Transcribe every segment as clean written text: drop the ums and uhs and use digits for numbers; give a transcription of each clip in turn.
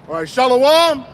All right, Shalom.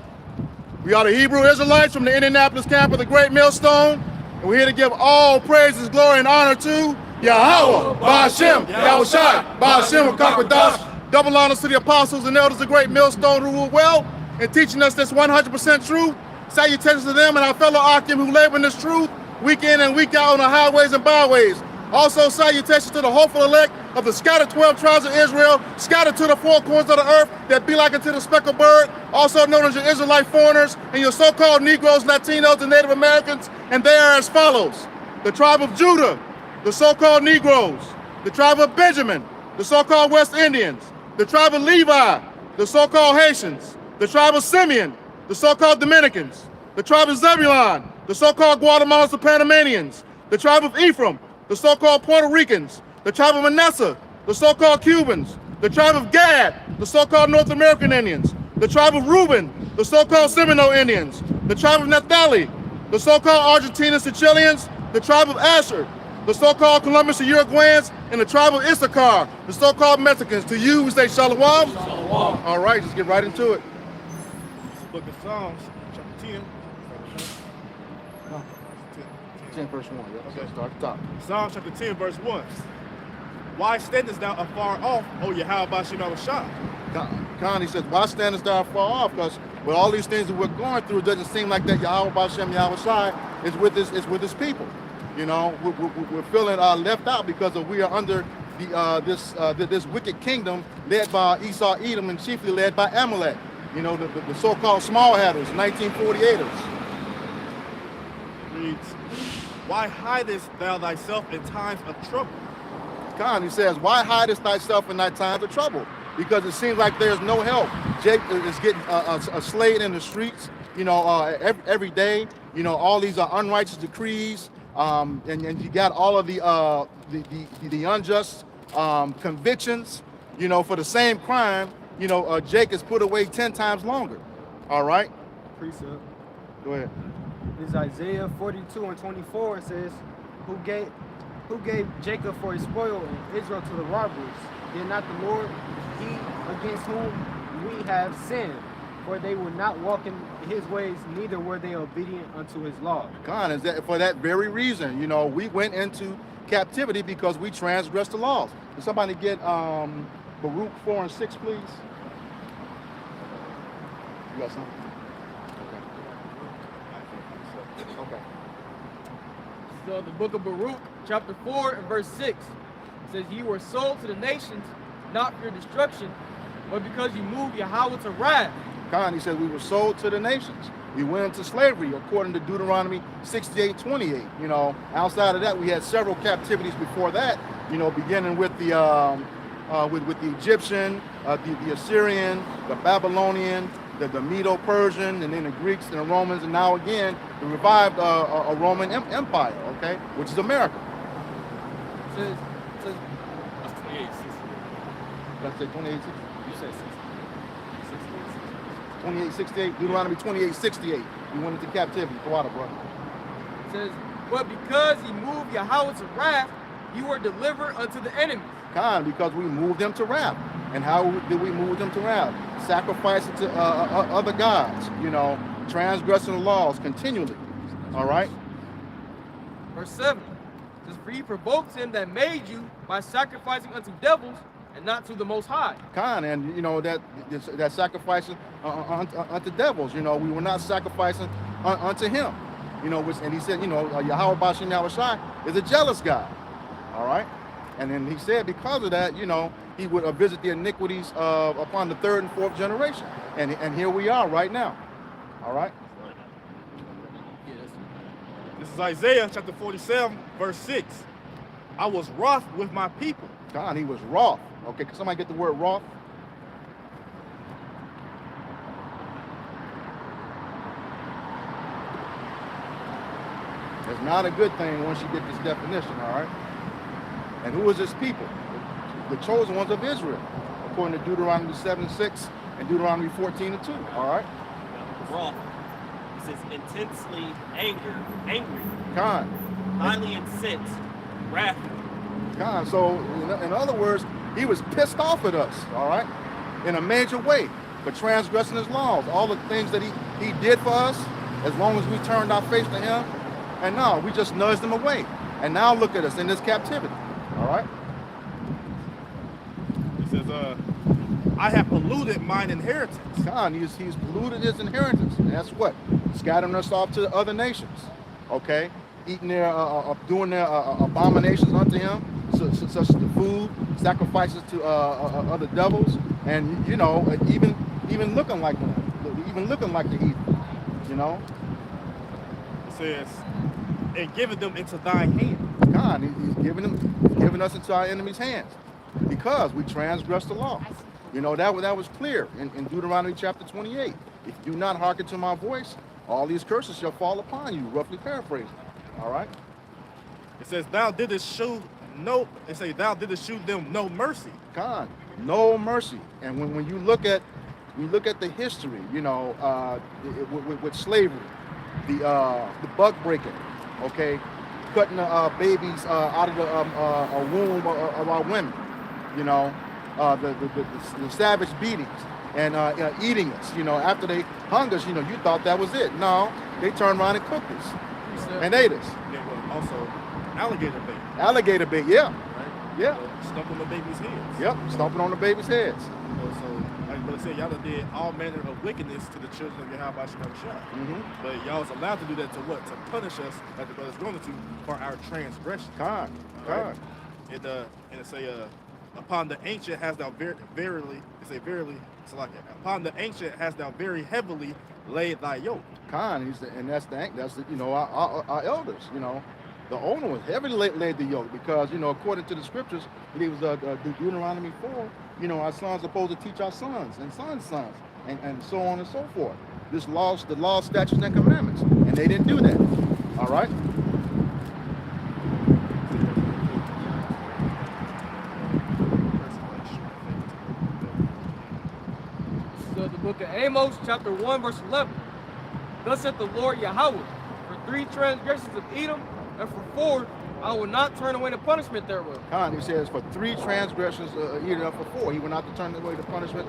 We are the Hebrew Israelites from the Indianapolis camp of the Great Millstone, and we're here to give all praises, glory, and honor to Yahweh, Ba'ashem, Yahushai, Ba'ashem, Kakadash. Double honors to the apostles and elders of the Great Millstone who rule well and teaching us this 100% truth. Salutations to them and our fellow Akim who labor in this truth week in and week out on the highways and byways. Also, salutations to the hopeful elect of the scattered 12 tribes of Israel, scattered to the four corners of the earth that be like unto the speckled bird, also known as your Israelite foreigners and your so-called Negroes, Latinos, and Native Americans, and they are as follows. The tribe of Judah, the so-called Negroes, the tribe of Benjamin, the so-called West Indians, the tribe of Levi, the so-called Haitians, the tribe of Simeon, the so-called Dominicans, the tribe of Zebulon, the so-called Guatemalans and Panamanians, the tribe of Ephraim, the so-called Puerto Ricans, the tribe of Manasseh, the so-called Cubans, the tribe of Gad, the so-called North American Indians, the tribe of Reuben, the so-called Seminole Indians, the tribe of Naphtali, the so-called Argentinians and Chileans, the tribe of Asher, the so-called Colombians and Uruguayans, and the tribe of Issachar, the so-called Mexicans. To you, we say Shalom. Shalom. All right, let's get right into it. Book of Psalms, chapter 10. 10 verse 1. Yeah, Okay. start at the top. Psalms chapter 10, verse 1. Why standest thou afar off, O Yahweh Ba'ashem Yahushai? Khan, he says, why standest thou far off? Because with all these things that we're going through, it doesn't seem like that Yahweh Ba'ashem Yahushai is with his people. You know, we're feeling left out because we are under this wicked kingdom led by Esau, Edom, and chiefly led by Amalek. You know, the so-called small hatters, 1948ers. Reads, why hidest thou thyself in times of trouble? Khan, he says, why hidest thyself in thy times of trouble? Because it seems like there's no help. Jake is getting slayed in the streets, you know, every day. You know, all these unrighteous decrees, and you got all of the unjust convictions, you know, for the same crime. You know, Jake is put away 10 times longer. All right. Precept. Go ahead. Is Isaiah 42 and 24. It says, who gave Jacob for his spoil and Israel to the robbers? Did not the Lord, he against whom we have sinned? For they would not walk in his ways, neither were they obedient unto his law. Khan, is that for that very reason? You know, we went into captivity because we transgressed the laws. Can somebody get Baruch 4 and 6, please? You got something? Okay. So the book of Baruch, chapter 4 and verse 6, says, "You were sold to the nations, not for your destruction, but because you moved Yahweh to wrath." Khan, he said we were sold to the nations. We went into slavery according to Deuteronomy 68:28. You know, outside of that, we had several captivities before that. You know, beginning with the Egyptian, the Assyrian, the Babylonian, the Medo-Persian, and then the Greeks and the Romans, and now again the revived a Roman Empire. Okay, which is America. Says, That's 28:60. That's it, 28. You said 28:68, Deuteronomy 28:68. We went into captivity. Go out, brother. says, "But because he moved Yahweh to wrath, you were delivered unto the enemy." Khan, because we moved them to wrath. And how did we move them to wrath? Sacrificing to other gods, you know, transgressing the laws continually. All right? Verse 7 says, "For he provoked him that made you by sacrificing unto devils and not to the Most High." Khan, and you know, that sacrificing unto devils, you know, we were not sacrificing unto him. You know, and he said, you know, Yahweh Ba'ashem Yahushai is a jealous God. All right? And then he said because of that, you know, he would visit the iniquities upon the third and fourth generation. And here we are right now. All right? This is Isaiah chapter 47, verse 6. I was wroth with my people. God, he was wroth. Okay, can somebody get the word wroth? It's not a good thing once you get this definition, all right? And who is this people? The chosen ones of Israel, according to Deuteronomy 7:6 and Deuteronomy 14:2, all right? wrath. It says intensely angry, Khan. highly incensed, wrathful. So in other words, he was pissed off at us, all right, in a major way. for transgressing his laws. All the things that he did for us, as long as we turned our face to him. And now we just nudged him away. And now look at us in this captivity. All right? It says, I have polluted mine inheritance. God, he's polluted his inheritance. And that's what? Scattering us off to other nations. Okay? Eating their, doing their abominations unto him, such as the food, sacrifices to other devils, and, you know, even looking like them, even looking like the heathen, you know? It says, and giving them into thine hand. God, he's giving us into our enemy's hands because we transgressed the law. You know, that was clear in Deuteronomy chapter 28. If you do not hearken to my voice, all these curses shall fall upon you, roughly paraphrasing. All right? It says, thou didst shew them no mercy. God, no mercy. And when you look at the history, you know, with slavery, the bug breaking, okay, cutting the babies out of the womb of our women, you know, the savage beatings and eating us, you know, after they hung us, you know, you thought that was it. No, they turned around and cooked us and ate us. There was also alligator bait. Alligator bait, yeah, Right? yeah, Stomping the baby's heads. yep, stomping on the baby's heads. So, like Brother said, y'all done did all manner of wickedness to the children of Yahweh Shem Shah. Mm-hmm. But y'all was allowed to do that to what? To punish us, like the brother's going to, for our transgression. God. And it say, upon the ancient has thou verily, it's like upon the ancient has thou very heavily laid thy yoke. Khan, and that's the you know, our elders, you know, the owner was heavily laid the yoke because, you know, according to the scriptures, it was Deuteronomy 4, you know, our sons are supposed to teach our sons and sons' sons and so on and so forth. The law, statutes, and commandments, and they didn't do that. All right. So the book of Amos, chapter 1, verse 11. Thus saith the Lord Yahweh, for 3 transgressions of Edom, and for 4, I will not turn away the punishment thereof. Khan, he says, for 3 transgressions, Edom for 4, he will not turn away the punishment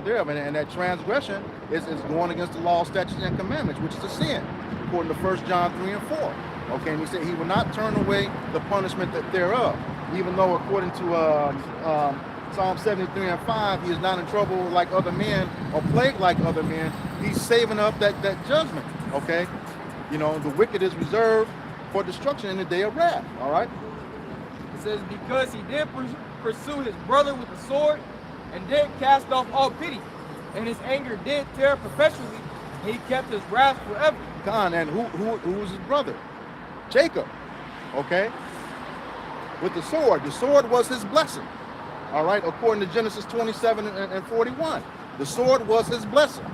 thereof. And that transgression is going against the law, statutes, and commandments, which is a sin, according to 1 John 3 and 4. Okay, and he said he will not turn away the punishment thereof, even though according to Psalm 73 and 5, he is not in trouble like other men or plagued like other men. He's saving up that judgment, okay? You know, the wicked is reserved for destruction in the day of wrath, all right? It says, because he did pursue his brother with the sword, and did cast off all pity, and his anger did tear perpetually, and he kept his wrath forever. Khan, and who was his brother? Jacob, okay? With the sword. The sword was his blessing. All right, according to Genesis 27 and 41. The sword was his blessing.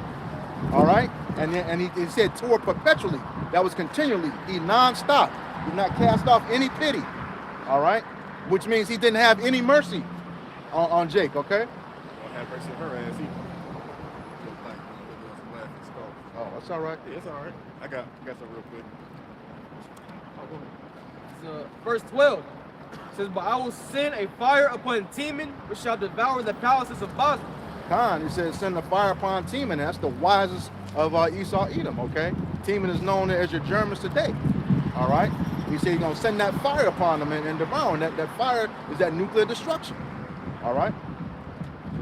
All right, and he said toward perpetually. That was continually. He non-stop. Did not cast off any pity. All right, which means he didn't have any mercy on Jake, okay? Lord have mercy on her ass either. Oh, that's all right. Yeah, it's all right. I got some real quick. So, verse 12 says, but I will send a fire upon Teman, which shall devour the palaces of Basra. Khan, he says, send a fire upon Teman. That's the wisest of Esau Edom, okay? Teman is known as your Germans today, all right? He said he's going to send that fire upon them and devour them. That fire is that nuclear destruction, all right?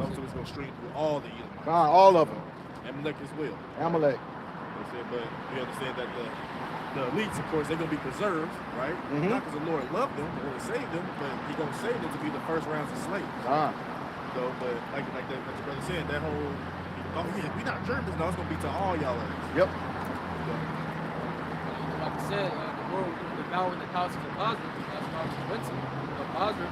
Also, it's going to stream through all the Edomites. Khan, all of them. Amalek as well. Amalek. They said, but we understand that the elites, of course, they're going to be preserved, right? Mhm. Not because the Lord loved them, the Lord saved them, but He's going to save them to be the first rounds of slaves. Khan. So, but like the brother said, that whole, oh yeah, we not Germans, no, it's going to be to all y'all. Yep. Like I said, the Lord will devour the palaces of Basra. That's why we went to. Basra,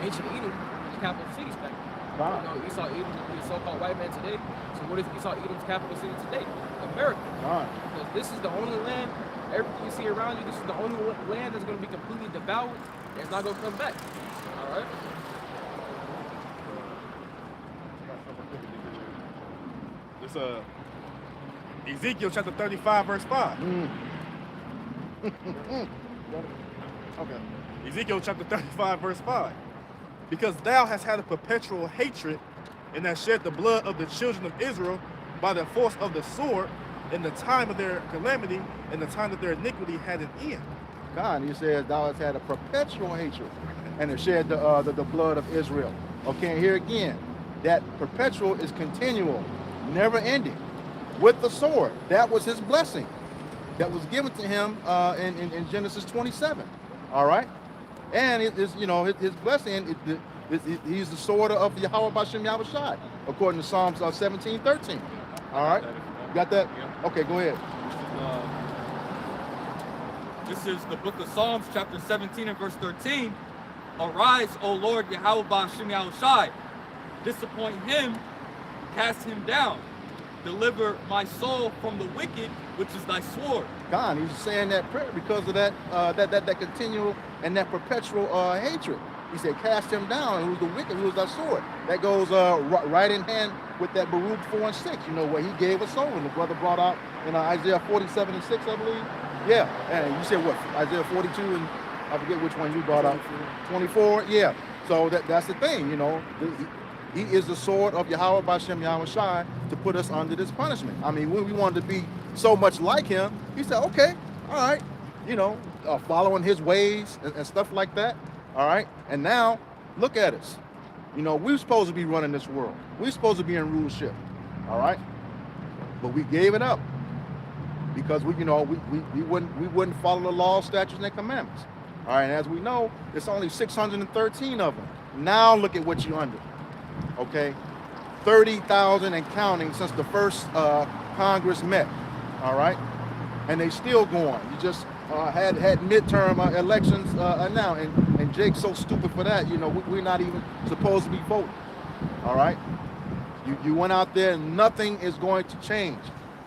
ancient Edom, the capital cities back then. Khan. You know, Esau Edom is the so-called white man today. So what is Esau Edom's capital city today? America. Khan. Because this is the only land, everything you see around you, this is the only land that's going to be completely devoured, and it's not going to come back. All right? This Ezekiel chapter 35, verse 5. Okay. Ezekiel chapter 35, verse 5. Because thou hast had a perpetual hatred and that shed the blood of the children of Israel by the force of the sword in the time of their calamity and the time that their iniquity had an end. God, he says, thou hast had a perpetual hatred and have shed the blood of Israel. Okay, and here again, that perpetual is continual, never ending, with the sword. That was his blessing that was given to him in Genesis 27. All right, and it is, you know, his blessing. He's the sword of Yahweh Bashem Yahushai, according to Psalms 17:13. All right, you got that? Yeah. Okay, go ahead. This is the book of Psalms, chapter 17 and verse 13. Arise, O Lord, Yahweh Ba'ashem Yahushai. Disappoint him, cast him down. Deliver my soul from the wicked, which is thy sword. God, he's saying that prayer because of that that continual and that perpetual hatred. He said, cast him down, who's the wicked, who's thy sword. That goes right in hand with that Baruch 4 and 6, you know, where he gave us over. And the brother brought out in Isaiah 47 and 6, I believe. Yeah, and you said what? Isaiah 42 and I forget which one you brought out. 24, yeah. So that's the thing, you know. He is the sword of Yahweh Bashem Yahushai to put us under this punishment. I mean, when we wanted to be so much like him, he said, okay, all right, you know, following his ways and stuff like that. All right. And now look at us. You know, we're supposed to be running this world. We're supposed to be in rulership. All right. But we gave it up because we wouldn't follow the law, statutes, and commandments. All right. And as we know, it's only 613 of them. Now look at what you're under. Okay, 30,000 and counting since the first Congress met. All right, and they still going. You just had midterm elections now, and Jake's so stupid for that. You know, we're not even supposed to be voting. All right, you went out there, and nothing is going to change.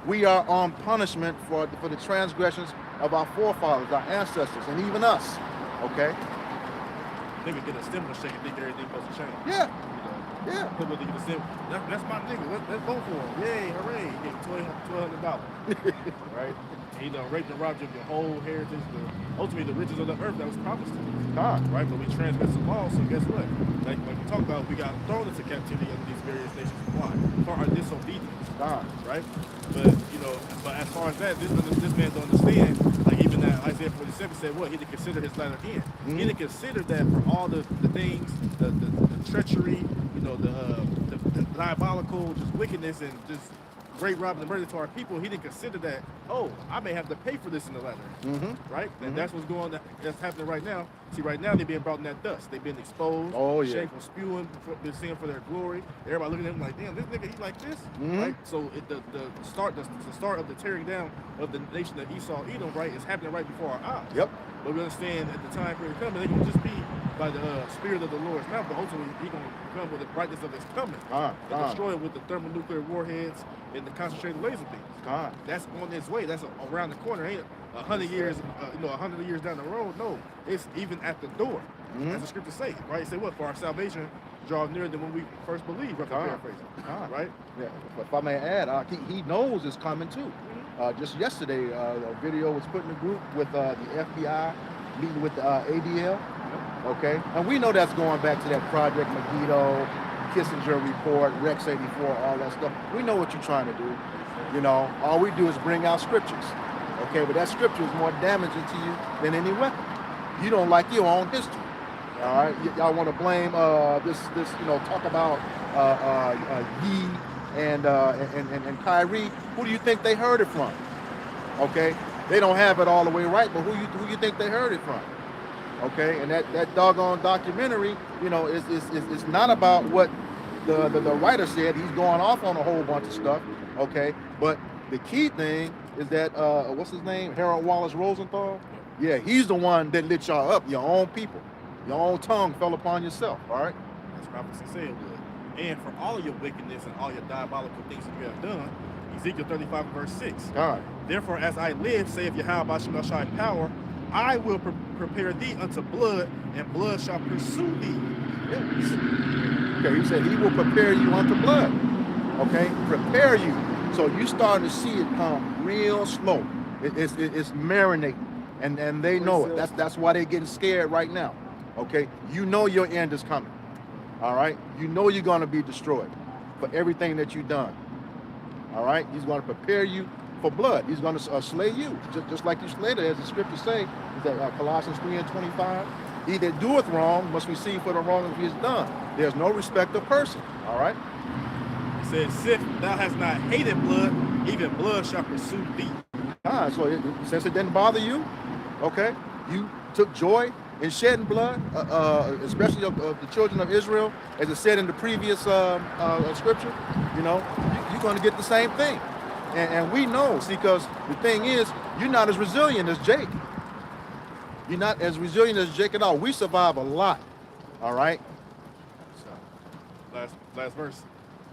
We are on punishment for the transgressions of our forefathers, our ancestors, and even us. Okay. Nigga get a stimulus check and think everything's supposed to change. Yeah. Yeah. That's my nigga. Let's vote for him. Yay, hooray. He get $1,200. Right? And he done raped and robbed you of your whole heritage, ultimately the riches of the earth that was promised to you. God. Right? But we transgressed the law, so guess what? Like we talked about, we got thrown into captivity under these various nations. Why? For our disobedience. God. Right? But, you know, but as far as that, this man don't understand, like even that Isaiah 47 said what? He didn't consider his latter end. He didn't consider that for all the things, the treachery, you know, the diabolical just wickedness and just great robbing and murder to our people. He didn't consider that, oh, I may have to pay for this in the latter. Right? And that's what's that's happening right now. See, right now they're being brought in that dust. They've been exposed, shameful, spewing, been seen for their glory. Everybody looking at them like, damn, this nigga, he like this? Right? So the start of the tearing down of the nation of Esau, Edom, right, is happening right before our eyes. Yep. But we understand at the time period coming, they're going to just be by the spirit of the Lord's mouth, but ultimately he's going to come with the brightness of his coming. And destroy it with the thermonuclear warheads and the concentrated laser beams. That's on its way. That's around the corner. Ain't 100 years, 100 years down the road. No, it's even at the door. As the scriptures say, right? It say what? For our salvation draws nearer than when we first believed. Paraphrasing. Right? Yeah. But if I may add, he knows it's coming too. Just yesterday, a video was put in the group with the FBI meeting with the ADL. Okay, and we know that's going back to that Project Megiddo, Kissinger report, Rex 84, all that stuff. We know what you're trying to do. You know, all we do is bring out scriptures. Okay, but that scripture is more damaging to you than any weapon. You don't like your own history. All right, y'all want to blame this talk about Yee and Kyrie. Who do you think they heard it from? Okay, they don't have it all the way right, but who you think they heard it from? Okay, and that doggone documentary, you know, is not about what the writer said. He's going off on a whole bunch of stuff. Okay, but the key thing is that what's his name? Harold Wallace Rosenthal. Yeah, he's the one that lit y'all up. Your own people, your own tongue fell upon yourself. All right. As prophecy said it would. And for all your wickedness and all your diabolical things that you have done, Ezekiel 35 verse 6. God. Therefore, as I live, saith Yahweh Bashem Yahushai power, I will prepare thee unto blood, and blood shall pursue thee. Yeah. Okay, he said he will prepare you unto blood. Okay, prepare you. So you starting to see it come real slow. It's marinating, and they know it. That's why they're getting scared right now. Okay, you know your end is coming. All right, you know you're going to be destroyed. for everything that you've done. All right, he's going to prepare you for blood. He's going to slay you, just like you slayed it, as the scriptures say. Is that Colossians 3:25? He that doeth wrong must receive for the wrong that he has done. There's no respect of person. All right. He says, "Sith thou hast not hated blood, even blood shall pursue thee." So since it didn't bother you, okay, you took joy in shedding blood, especially of the children of Israel, as it said in the previous scripture. You know, you're going to get the same thing. And we know, see, because the thing is, you're not as resilient as Jake. You're not as resilient as Jake at all. We survive a lot. All right. So, last verse.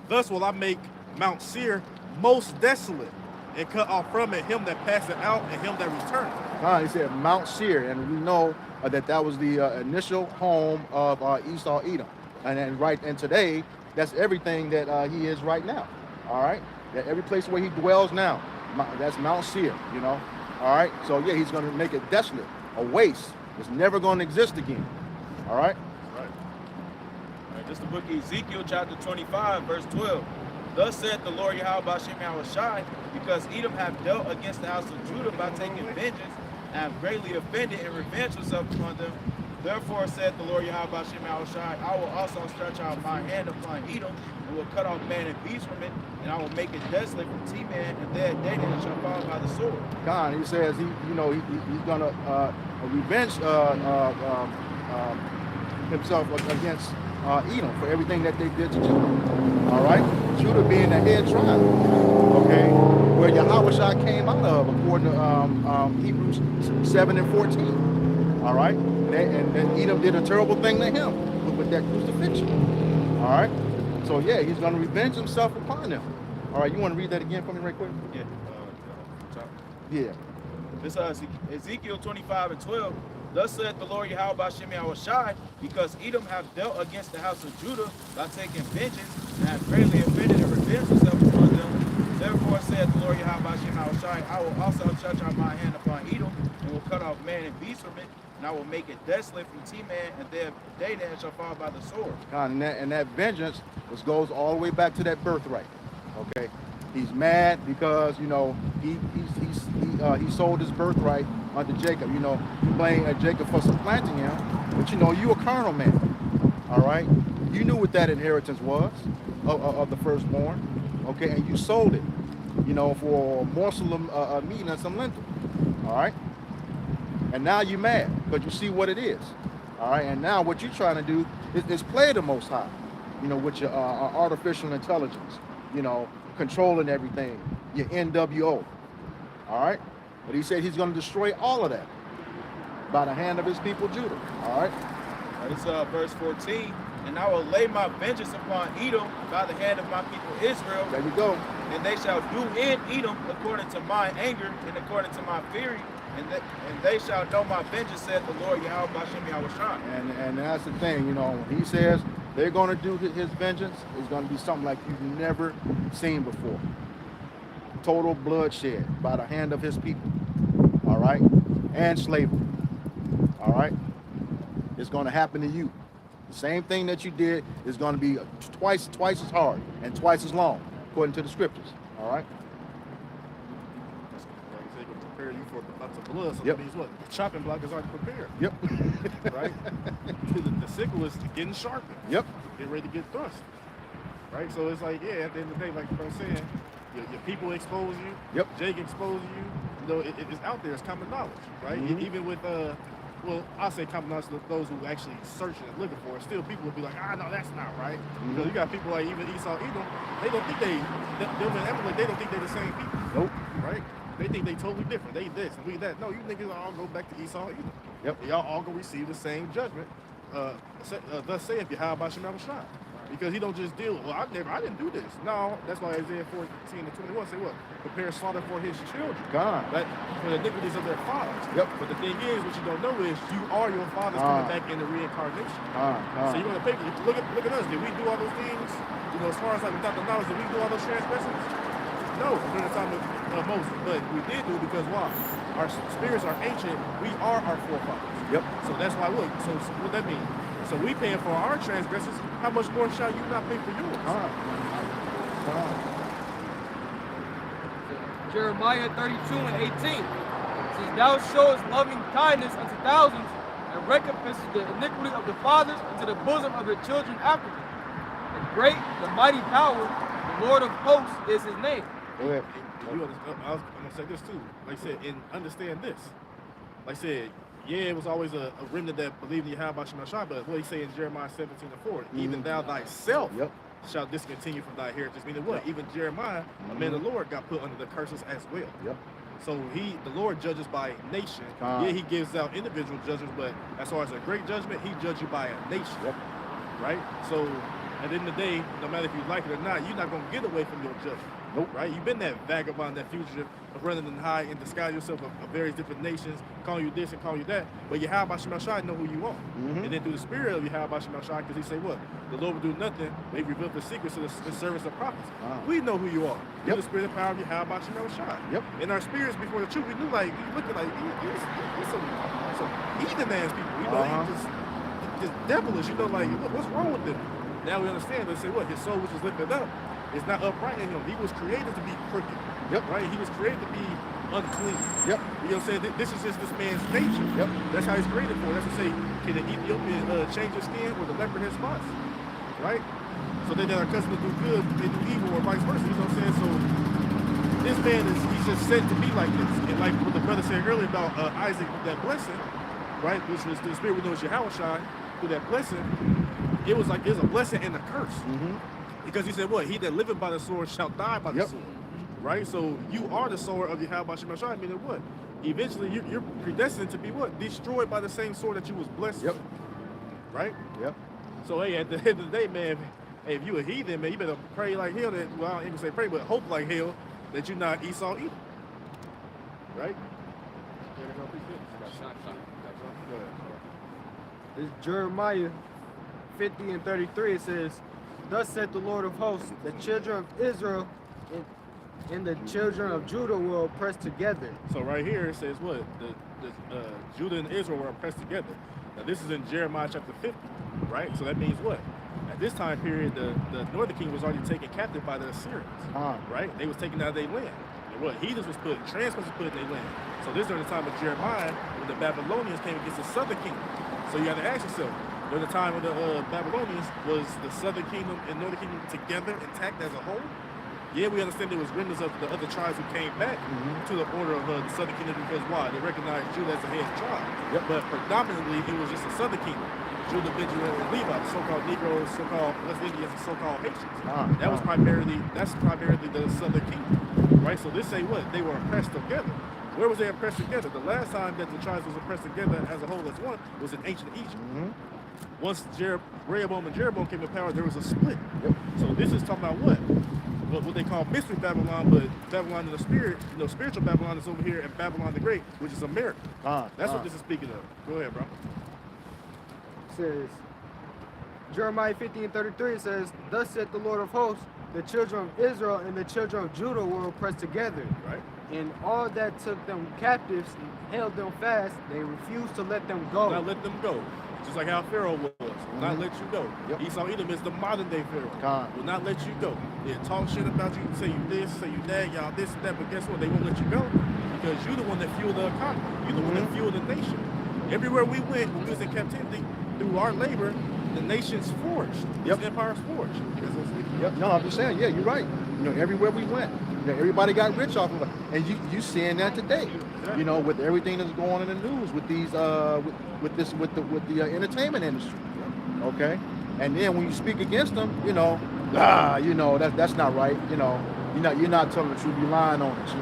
Thus will I make Mount Seir most desolate, and cut off from it him that passeth out and him that returneth. He said Mount Seir, and we know that was the initial home of Esau, Edom, and today that's everything that he is right now. All right, that every place where he dwells now, that's Mount Seir. You know, all right. So yeah, he's going to make it desolate, a waste. It's never going to exist again. All right. Right. All right, this is the book of Ezekiel, chapter 25, verse 12. Thus saith the Lord Yahweh Ba'Shem Yahushai, because Edom hath dealt against the house of Judah by taking vengeance, and have greatly offended and revenged himself upon them. Therefore saith the Lord Yahweh Ba'Shem Yahushai, I will also stretch out my hand upon Edom, and will cut off man and beast from it, and I will make it desolate from T-Man, and there Dadan shall fall by the sword. God, he says he's gonna revenge himself against Edom for everything that they did to Judah. All right, Judah being the head tribe, okay, where Yahushua came out of, according to Hebrews 7:14. All right, and Edom did a terrible thing to him with that crucifixion. All right, so yeah, he's going to revenge himself upon them. All right, you want to read that again for me, right quick? Yeah. Yeah. This is Ezekiel 25:12. Thus saith the Lord Yahweh Ba'Shem Yahushai, because Edom hath dealt against the house of Judah by taking vengeance, and hath greatly offended and revenged himself upon them. Therefore saith the Lord Yahweh Ba'Shem Yahushai, I will also stretch out my hand upon Edom, and will cut off man and beast from it, and I will make it desolate from T-Man, and there Dadan shall fall by the sword. And that vengeance goes all the way back to that birthright. Okay, he's mad because he sold his birthright unto Jacob. You know, you blame Jacob for supplanting him, but you a carnal man. All right, you knew what that inheritance was of the firstborn. Okay, and you sold it, for a morsel of meat and some lentil. All right, and now you're mad because you see what it is. All right, and now what you're trying to do is play the Most High, with your artificial intelligence, controlling everything, your NWO. All right, but he said he's going to destroy all of that by the hand of his people Judah. All right. This is verse 14. And I will lay my vengeance upon Edom by the hand of my people Israel. There we go. And they shall do in Edom according to my anger and according to my fury. And they shall know my vengeance, said the Lord Yahweh Ba'Shem Yahushai. And that's the thing, when he says they're going to do his vengeance, it's going to be something like you've never seen before. Total bloodshed by the hand of his people. All right? And slavery. All right? It's going to happen to you. The same thing that you did is going to be twice as hard and twice as long, according to the scriptures. All right? Like they can prepare you for lots of blood, so Yep. that means what? The chopping block is already prepared. Yep. Right? the sickle is getting sharpened. Yep. Get ready to get thrust. Right? So it's like, yeah, at the end of the day, like I was saying, your people expose you. Yep. Jake exposes you. It's out there. It's common knowledge, right? Mhm. Even with I'll say common knowledge to those who actually searching and looking for it. Still, people will be like, no, that's not right. Because you got people like even Esau, Edom, they don't think they don't think they're the same people. Nope. Right? They think they totally different. They this and we that. No, you niggas all go back to Esau, Edom. Yep. Y'all all gonna receive the same judgment. Thus saith Yahweh Ba'Shem Yahushai. Because he don't just deal, I didn't do this. No, that's why Isaiah 14:21 say what? Prepare slaughter for his children. God. That for the iniquities of their fathers. Yep. But the thing is, what you don't know is you are your fathers coming back in the reincarnation. So you're gonna pay. Look at us. Did we do all those things? As far as like without the knowledge, did we do all those transgressions? No, during the time of Moses. But we did do it because why? Our spirits are ancient. We are our forefathers. Yep. So that's why. Look. So what that means? So we paying for our transgressions. How much more shall you not pay for yours? Jeremiah 32 and 18 says, Thou showest loving kindness unto thousands, and recompenses the iniquity of the fathers into the bosom of their children after them. And great, the mighty power, the Lord of hosts is his name. Go ahead. I'm gonna say this too. Like I said, and understand this. Like I said, yeah, it was always a remnant that believed in Yahweh Shem Shai, but what he say in Jeremiah 17:4, even thou thyself Yep. shall discontinue from thy heritage. Meaning what? Even Jeremiah, a man of the Lord, got put under the curses as well. Yep. So the Lord judges by nation. Yeah, he gives out individual judgments, but as far as a great judgment, he judges you by a nation. Yep. Right? So at the end of the day, no matter if you like it or not, you're not gonna get away from your judgment. Nope. Right? You've been that vagabond, that fugitive of running and hide and disguise yourself of various different nations, calling you this and calling you that. But Yahweh Shem Shai know who you are. And then through the spirit of Yahweh Shem Shai, because he say what? The Lord will do nothing, but he revealed the secrets to the servants of prophets. We know who you are. Through the spirit and power of Yahweh Shem Shai. Yep. In our spirits before the truth, we knew like, you looking like, you're some heathen ass people. You know, you just devilish, you know, like, what's wrong with them? Now we understand, let's say what? His soul, which is lifted up, is not upright in him. He was created to be crooked. Yep. Right? He was created to be unclean. Yep. You know what I'm saying? This is just this man's nature. Yep. That's how he's created for. That's to say, can the Ethiopian change his skin or the leopard his spots? Right? So they that are accustomed to do good, they do evil, or vice versa. You know what I'm saying? So this man he's just said to be like this. And like what the brother said earlier about Isaac with that blessing, right? Which was the spirit we know is Yahweh Shai, through that blessing, it was like there's a blessing and a curse. Because he said what? He that liveth by the sword shall die by the sword. Right? So you are the sword of Yahweh Shem Shai, meaning what? Eventually you're predestined to be what? Destroyed by the same sword that you was blessed with. Right? Yep. So hey, at the end of the day, man, hey, if you a heathen, man, you better pray like hell that, well, I ain't gonna say pray, but hope like hell that you not Esau either. Right? It's Jeremiah 50 and 33. It says, Thus saith the Lord of hosts, the children of Israel and the children of Judah will press together. So right here it says what? The Judah and Israel were pressed together. Now this is in Jeremiah chapter 50, right? So that means what? At this time period, the northern kingdom was already taken captive by the Assyrians, right? They was taken out of their land. And what? Heathens was put, transplants was put in their land. So this during the time of Jeremiah, when the Babylonians came against the southern kingdom. So you got to ask yourself, during the time of the Babylonians, was the southern kingdom and northern kingdom together, intact as a whole? Yeah, we understand there was remnants of the other tribes who came back to the order of the southern kingdom because why? They recognized Judah as the head tribe. But predominantly, it was just the southern kingdom. Judah, Benjamin, and Levi, the so-called Negroes, so-called West Indians, and so-called Haitians. That's primarily the southern kingdom, right? So this say what? They were oppressed together. Where was they oppressed together? The last time that the tribes was oppressed together as a whole as one was in ancient Egypt. Once Rehoboam and Jeroboam came to power, there was a split. So this is talking about what? What they call mystery Babylon, but Babylon in the spirit, spiritual Babylon is over here, and Babylon the Great, which is America. That's what this is speaking of. Go ahead, bro. It says, Jeremiah 50 and 33, it says, Thus saith the Lord of hosts, the children of Israel and the children of Judah will press together. Right. And all that took them captives held them fast. They refused to let them go. Not let them go. Just like how Pharaoh was. Will not let you go. Esau Edom is the modern day Pharaoh. Will not let you go. They'll talk shit about you, say you this, say you that, y'all this and that, but guess what? They won't let you go because you're the one that fueled the economy. You're the one that fueled the nation. Everywhere we went when we was in captivity, through our labor, the nation's forged. This empire's forged. No, I'm just saying, yeah, you're right. Everywhere we went, everybody got rich off of it. And you seeing that today. With everything that's going on in the news with these with the entertainment industry. Okay? And then when you speak against them, that's not right. You're not telling the truth, you're lying on us,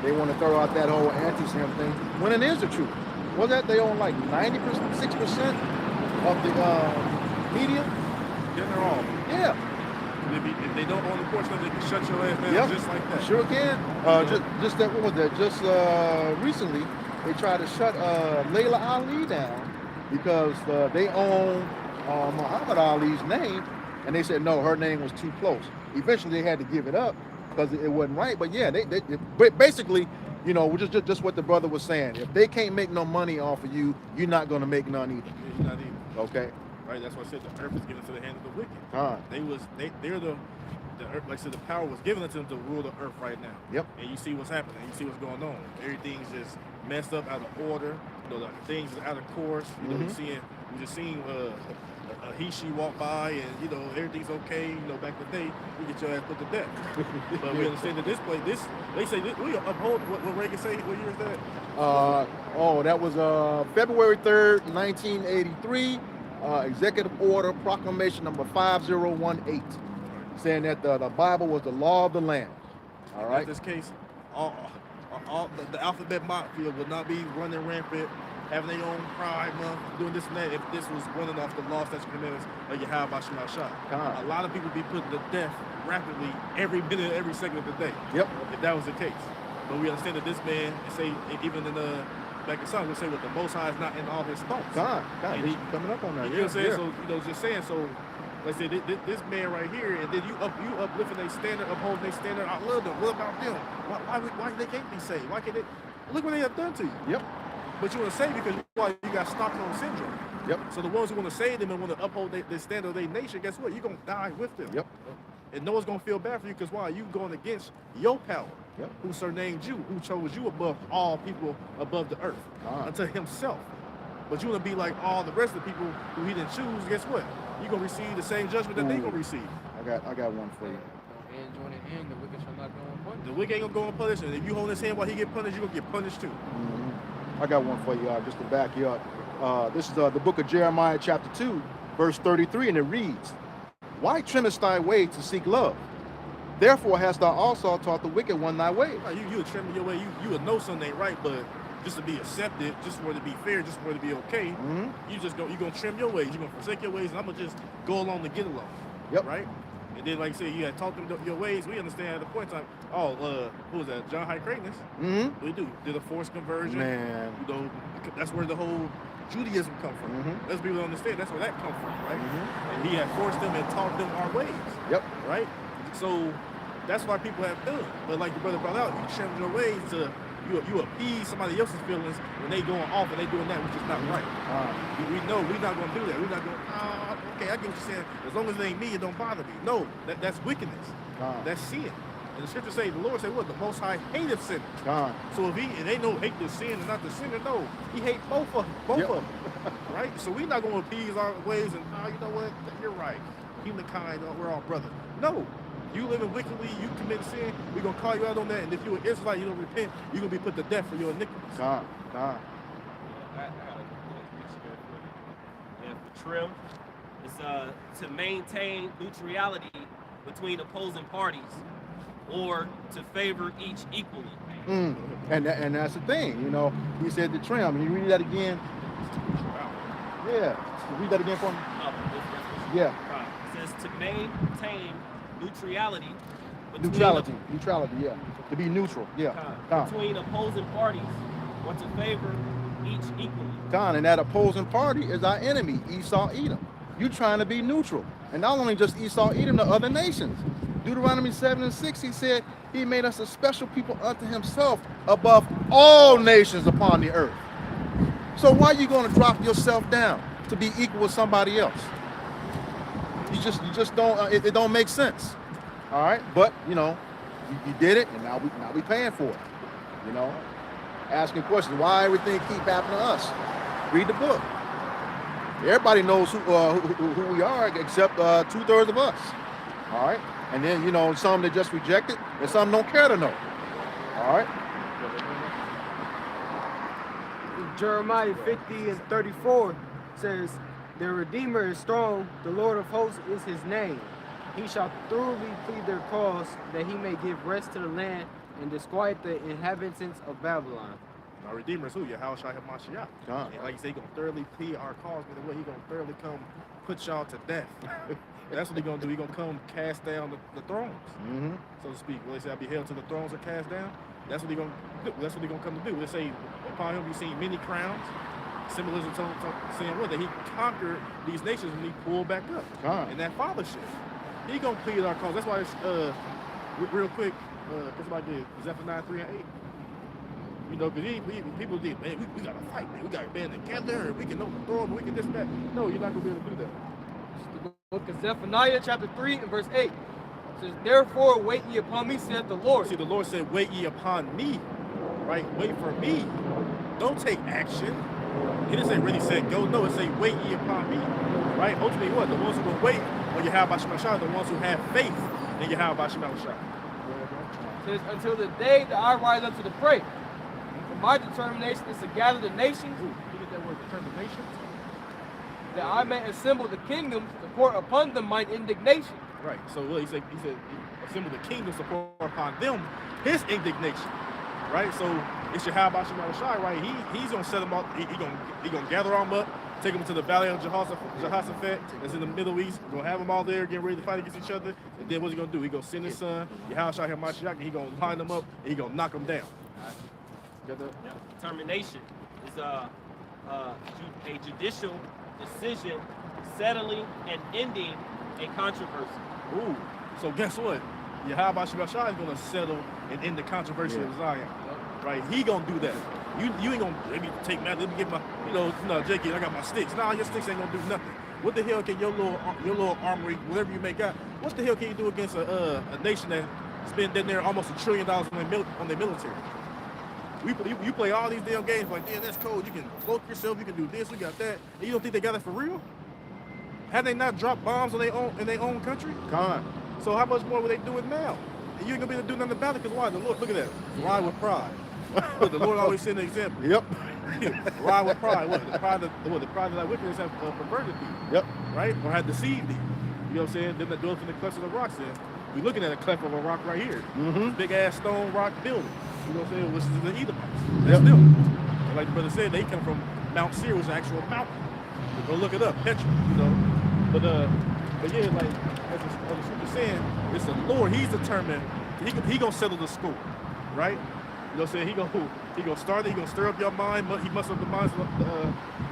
They want to throw out that whole anti-Sem thing when it is the truth. Was that they own like 90%, 6% of the media? Yeah, they're all. Yeah. If they don't own the portion of it, they can shut your ass down just like that. Sure can. Just that, what was that? Just recently, they tried to shut Layla Ali down because they own Muhammad Ali's name, and they said no, her name was too close. Eventually, they had to give it up because it wasn't right. But yeah, they basically, just what the brother was saying. If they can't make no money off of you, you're not going to make none either. Not either. Okay. right? That's why I said the earth is given to the hand of the wicked. Con. They're the earth, like I said, the power was given to them to rule the earth right now. Yep. And you see what's happening. You see what's going on. Everything's just messed up, out of order. You know, the things is out of course. You know, we just seen a he-she walk by, and you know everything's okay. You know, back in the day, we get your ass put to death. But we understand that they say we uphold what Reagan say. What year is that? That was February 3rd, 1983. Executive Order Proclamation number 5018, saying that the Bible was the law of the land. All right. In this case, all the alphabet mafia would not be running rampant, having their own pride month, doing this and that, if this was running off the law, statutes, and commandments of Yahweh Bashim Shah. A lot of people be put to death rapidly every minute, every second of the day. Yep. If that was the case. But we understand that this man, say, even in back in Psalm, we say, what the Most High is not in all his thoughts. God, And he's coming up on that. You know what I'm saying? So, you know, just saying, so, like I said, this man right here, and then you uplifting their standard, upholding their standard. I love them. What about them? Why they can't be saved? Why can't they? Look what they have done to you. Yep. But you want to save because you got Stockholm syndrome. Yep. So the ones who want to save them and want to uphold the standard of their nation, guess what? You're going to die with them. Yep. And no one's going to feel bad for you because why? You going against your power. Yep. Who surnamed you, who chose you above all people above the earth, unto himself. But you want to be like all the rest of the people who he didn't choose, guess what? You're going to receive the same judgment that they're going to receive. I got one for you. And join it in, the wicked shall not go unpunished. The wicked ain't going to go unpunished, and if you hold his hand while he get punished, you're going to get punished too. I got one for you, just to back you up. This is the book of Jeremiah, chapter 2, verse 33, and it reads, "Why trimmest thy way to seek love? Therefore hast thou also taught the wicked one thy way." You would trim your way. You would know something ain't right, but just to be accepted, just for it to be fair, just for it to be okay, you're gonna trim your ways. You're gonna forsake your ways, and I'm gonna just go along to get along. Yep. Right. And then, like I said, you had taught them your ways. We understand at the point in time. Who was that? John Hyde Craighness. We did a forced conversion. Man. You know, that's where the whole Judaism come from. Let's people understand that's where that come from, right? And he had forced them and taught them our ways. Yep. Right. So that's why people have done. But like the brother brought out, you trim your ways to you appease somebody else's feelings when they going off and they doing that, which is not right. We know we're not gonna do that. We're not gonna. Okay, I get what you're saying. As long as it ain't me, it don't bother me. No, that's wickedness. That's sin. And the scripture say, the Lord said, what? The Most High hateth sinners. So if it ain't no hate the sin and not the sinner, no, he hate both of them. Right? So we're not gonna appease our ways and you know what? You're right. Humankind, we're all brothers. No. You living wickedly, you commit sin, we're going to call you out on that. And if you're an Israelite, you don't repent, you're going to be put to death for your iniquities. I got for trim. It's to maintain neutrality between opposing parties or to favor each equally. And that's the thing, you know. He said to trim. Can you read that again? Yeah. Read that again for me. Yeah. It says to maintain neutrality. Neutrality, yeah. To be neutral, yeah. Between opposing parties or to favor each equally. And that opposing party is our enemy, Esau, Edom. You trying to be neutral. And not only just Esau, Edom, the other nations. Deuteronomy 7:6, he said, he made us a special people unto himself above all nations upon the earth. So why are you going to drop yourself down to be equal with somebody else? You just don't, it don't make sense. All right, but you know, you did it, and now we paying for it. You know, asking questions, why everything keep happening to us? Read the book. Everybody knows who we are, except 2/3 of us. All right, and then you know some that just reject it, and some don't care to know. All right. Jeremiah 50:34 says, "Their Redeemer is strong; the Lord of hosts is his name. He shall thoroughly plead their cause, that he may give rest to the land and disquiet the inhabitants of Babylon." Our Redeemer is who? Yahweh Shai HaMashiach. And like you say, he's going to thoroughly plead our cause. By the way, he's going to thoroughly come put y'all to death. That's what he's going to do. He's going to come cast down the thrones, so to speak. Well, they say, I'll be held to the thrones are cast down. That's what he's going to do. That's what he's going to come to do. They say, upon him you've seen many crowns. Symbolism saying what? That he conquered these nations and he pulled back up. And that fathership. He gonna plead our cause. That's why it's real quick. Somebody did Zephaniah 3:8. You know, because people think, man, we got to fight, man. We got to band together. We can overthrow them. We can this and that. No, you're not going to be able to do that. The book of Zephaniah, chapter 3 and verse 8. It says, therefore wait ye upon me, saith the Lord. See, the Lord said, wait ye upon me, right? Wait for me. Don't take action. He didn't say really said go. No, it say wait ye upon me, right? Ultimately, what? The ones who will wait on Yahweh Shem Shai, the ones who have faith in Yahweh Shem Shai. It says, until the day that I rise up to the prey. For my determination is to gather the nations. Ooh, look at that word, determination. That I may assemble the kingdoms to pour upon them mine indignation. Right. So what he said assemble the kingdoms to pour upon them his indignation. Right? So it's Yahweh Shem Shai, right? He's gonna set them up, he gonna gather them up, take them to the valley of Jehoshaphat that's in the Middle East. We're gonna have them all there, getting ready to fight against each other. And then what's he gonna do? He gonna send his son, Yahweh Hamashiach, and he gonna line them up and he gonna knock them down. Got that? Yeah. Determination is a judicial decision settling and ending a controversy. Ooh. So guess what? Yahweh Shem Shai is gonna settle and end the controversy of Zion. Right? He gonna do that. You ain't gonna let me take let me get my no, Jakey, I got my sticks. Nah, your sticks ain't gonna do nothing. What the hell can your little armory, whatever you may got, what the hell can you do against a nation that spend in there almost $1 trillion on their military? You play all these damn games like, yeah, that's cold. You can cloak yourself. You can do this. We got that. And you don't think they got it for real? Have they not dropped bombs on in their own country? Gone. So how much more will they do it now? And you ain't gonna be able to do nothing about it because why? The Lord, look at that. Ride with pride. Look, the Lord always set an example. Yep. Ride with pride. What? The pride of thy wickedness have perverted thee. Yep. Right? Or have deceived thee. You know what I'm saying? Them that dwell in the clefts of the rocks. We're looking at a cleft of a rock right here. Mm-hmm. Big ass stone rock building. You know what I'm saying? Which is the Edomites. That's them. And like the brother said, they come from Mount Seir, which is an actual mountain. So go look it up, Petra, you know. But yeah, like as the scripture saying, it's the Lord. He's determined. He gonna settle the score, right? You know what I'm saying? He gonna start it. He gonna stir up your mind. He muster up the minds,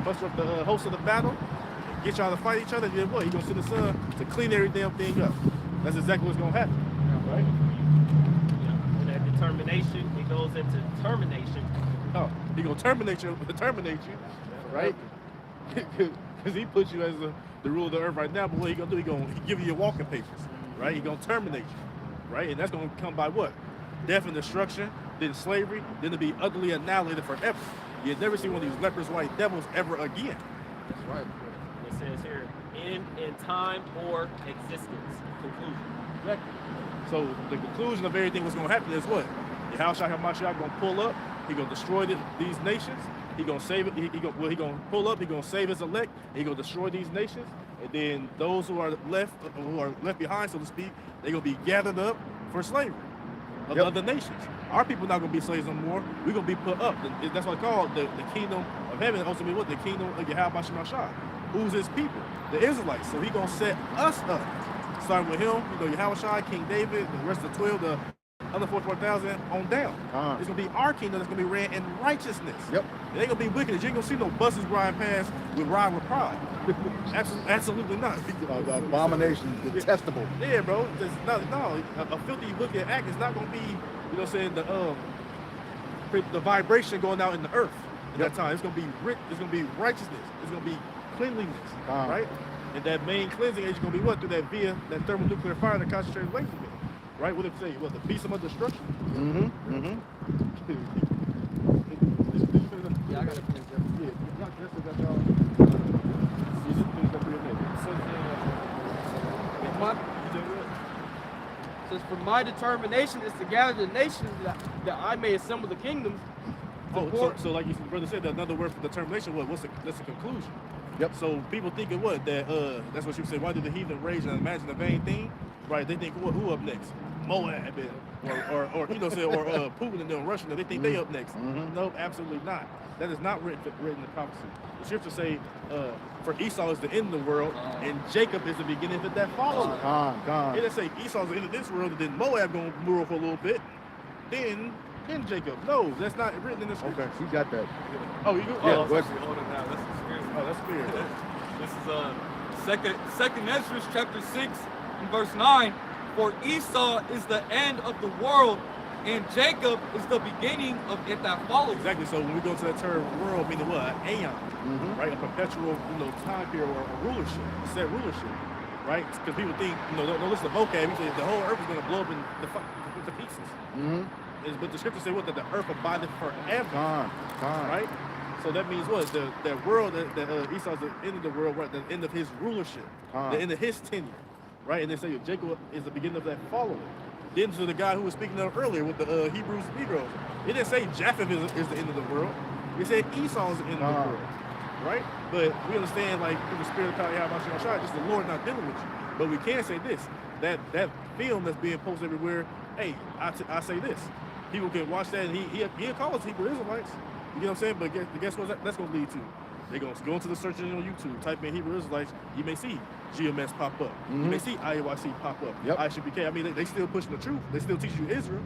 muster up the host of the battle, get y'all to fight each other. Then what? He gonna send the sun to clean every damn thing up. That's exactly what's gonna happen, right? And that determination, it goes into termination. Oh, he gonna terminate you, right? Because he put you as the ruler of the earth right now. But what he gonna do? He gonna give you your walking papers, right? He gonna terminate you, right? And that's gonna come by what? Death and destruction, then slavery, then to be utterly annihilated forever. You'll never see one of these leprous white devils ever again. That's right. It says here, in time or existence. Conclusion. Exactly. So the conclusion of everything what's gonna happen is what? Yahushua HaMashiach gonna pull up. He gonna destroy these nations. He gonna save it. He gonna pull up. He gonna save his elect. He gonna destroy these nations. And then those who are left behind, so to speak, they gonna be gathered up for slavery of the other nations. Our people not gonna be slaves no more. We're gonna be put up. That's what I call the kingdom of heaven. Ultimately, what the kingdom of Yahweh Shem Shai. Who's his people? The Israelites. So he gonna set us up. Starting with him, Yahweh Shai, King David, the rest of the 12, the other 44,000 on down. It's gonna be our kingdom that's gonna be ran in righteousness. Yep. It ain't gonna be wickedness. You ain't gonna see no buses riding past with ride with pride. Absolutely not. Abomination, detestable. Yeah, bro. A filthy, wicked act is not gonna be, the vibration going out in the earth at that time. It's gonna be it's gonna be righteousness. It's gonna be cleanliness, right? And that main cleansing agent gonna be what? Through that thermonuclear fire that concentrated waste of it. Right? What did it say? What, the beast of destruction? Mm-hmm. Mm-hmm. Yeah, I got to finish that. Yeah, that's got y'all. You just finished up your name. Says, for my determination is to gather the nations that I may assemble the kingdoms. So like your brother said, another word for determination, that's the conclusion. Yep. So people thinking what? That's what you say. Why did the heathen rage and imagine a vain thing? Right? They think who up next? Moab or Putin and them Russian. They think they up next. Mm-hmm. No, absolutely not. That is not written in prophecy. The scriptures say, for Esau is the end of the world, and Jacob is the beginning of that follower. It doesn't say Esau's the end of this world, and then Moab gonna rule for a little bit, then Jacob. No, that's not written in the scripture. Okay, you got that. Oh, you do? Yeah, Oh, what's- Hold it now. That's the spirit. oh, that's weird. This is second Ezra chapter 6 and verse 9. For Esau is the end of the world, And Jacob is the beginning of it that follows. Exactly. So when we go to that term world, meaning what? An aeon, Mhm. right? A perpetual, time period or a rulership, a set rulership, right? Because people think, don't listen to vocab. We say the whole earth is going to blow up into pieces. Mhm. But the scripture say what? That the earth abideth forever, Time. right? So that means what? That world, that Esau's the end of the world, right? The end of his rulership, the end of his tenure, right? And they say Jacob is the beginning of that following. Then to the guy who was speaking of earlier with the Hebrews and Negroes, it didn't say Japheth is the end of the world. It said Esau is the end of the world, right? But we understand, like, through the spirit of Yahweh, just the Lord not dealing with you. But we can say this, that film that's being posted everywhere, hey, I say this. People can watch that and he'll call us Hebrew Israelites. You know what I'm saying? But guess what that's going to lead to? They're going to go into the search engine on YouTube, type in Hebrew Israelites, you may see GMS pop up. You may see IUIC pop up. Yep. ISUBK. I mean, they still pushing the truth. They still teach you Israel.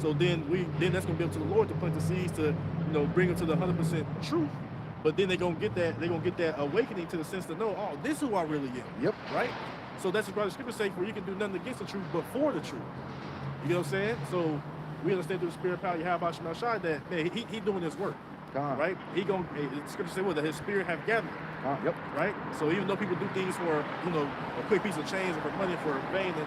So then that's going to be up to the Lord to plant the seeds to, bring them to the 100% truth. But then they're going to get that awakening to the sense to know, oh, this is who I really am. Yep. Right? So that's why the scripture say, for you can do nothing against the truth, but for the truth. You know what I'm saying? So we understand through the spirit of power, Yahweh Shema Shai, that man, he doing his work. Right? The scripture say what? That his spirit have gathered. Yep. Right? So even though people do things for, a quick piece of change or for money, for vain and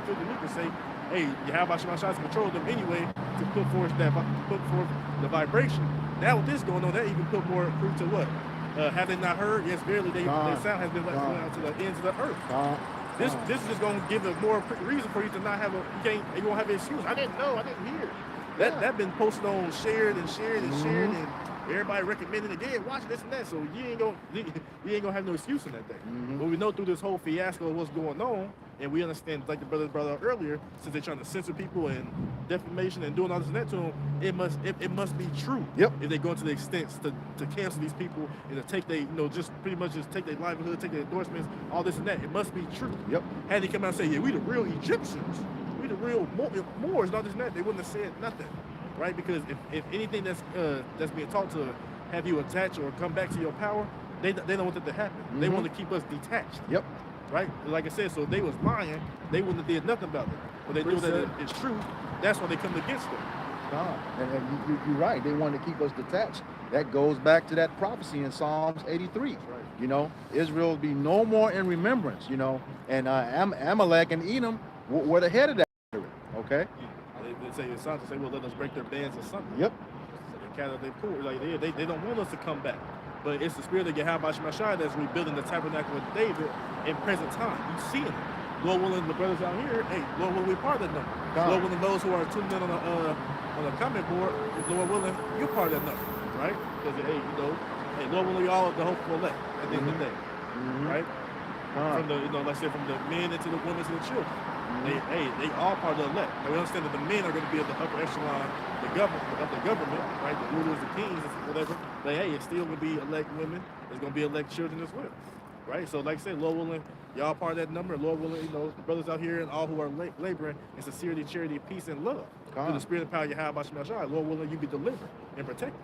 filthy lucre's sake, hey, Yahweh Shema Shai control them anyway to put forth the vibration. Now with this going on, that even put more proof to what? Have they not heard? Yes, verily, their sound has been let out to the ends of the earth. This is just going to give a more reason for you to not have you won't have an excuse. I didn't know, I didn't hear. That been posted on, shared and shared and shared, and everybody recommending it. Yeah, watch this and that. So you ain't gonna have no excuse in that thing. But we know through this whole fiasco of what's going on, and we understand, like the brother brought up earlier, since they're trying to censor people and defamation and doing all this and that to them, it must be true. Yep. If they go to the extent to cancel these people and to take just pretty much just take their livelihood, take their endorsements, all this and that, it must be true. Yep. Had they come out and say, yeah, we the real Egyptians. We the real Moors, not this and that, they wouldn't have said nothing, right? Because if anything that's being taught to have you attach or come back to your power, they don't want that to happen. They want to keep us detached. Yep. Right? Like I said, so if they was lying, they wouldn't have did nothing about it. But they knew that it's true. That's why they come against them. And you're right. They want to keep us detached. That goes back to that prophecy in Psalms 83. Right. Israel will be no more in remembrance. And Amalek and Edom were the head of that. Okay. They say it's something. Say, well, let us break their bands or something. Yep. So they kind of they don't want us to come back. But it's the spirit of Yahweh Shema Shai that's rebuilding the tabernacle of David in present time. You see it. Lord willing, the brothers out here, hey, Lord willing, we're part of that number. Lord willing, those who are tuned in on the comment board, Lord willing, you're part of that number, right? Because hey, Lord willing, we all the hopeful elect at the end of the day, right? From the, like I said, from the men into the women to the children. They all part of the elect. Now we understand that the men are going to be at the upper echelon of the government, right? The rulers, the kings, whatever. But hey, it's still going to be elect women. There's going to be elect children as well, right? So like I said, Lord willing, y'all part of that number. Lord willing, the brothers out here and all who are laboring in sincerity, charity, peace, and love. Through the spirit of power, Yahweh Shema Shai, Lord willing, you be delivered and protected.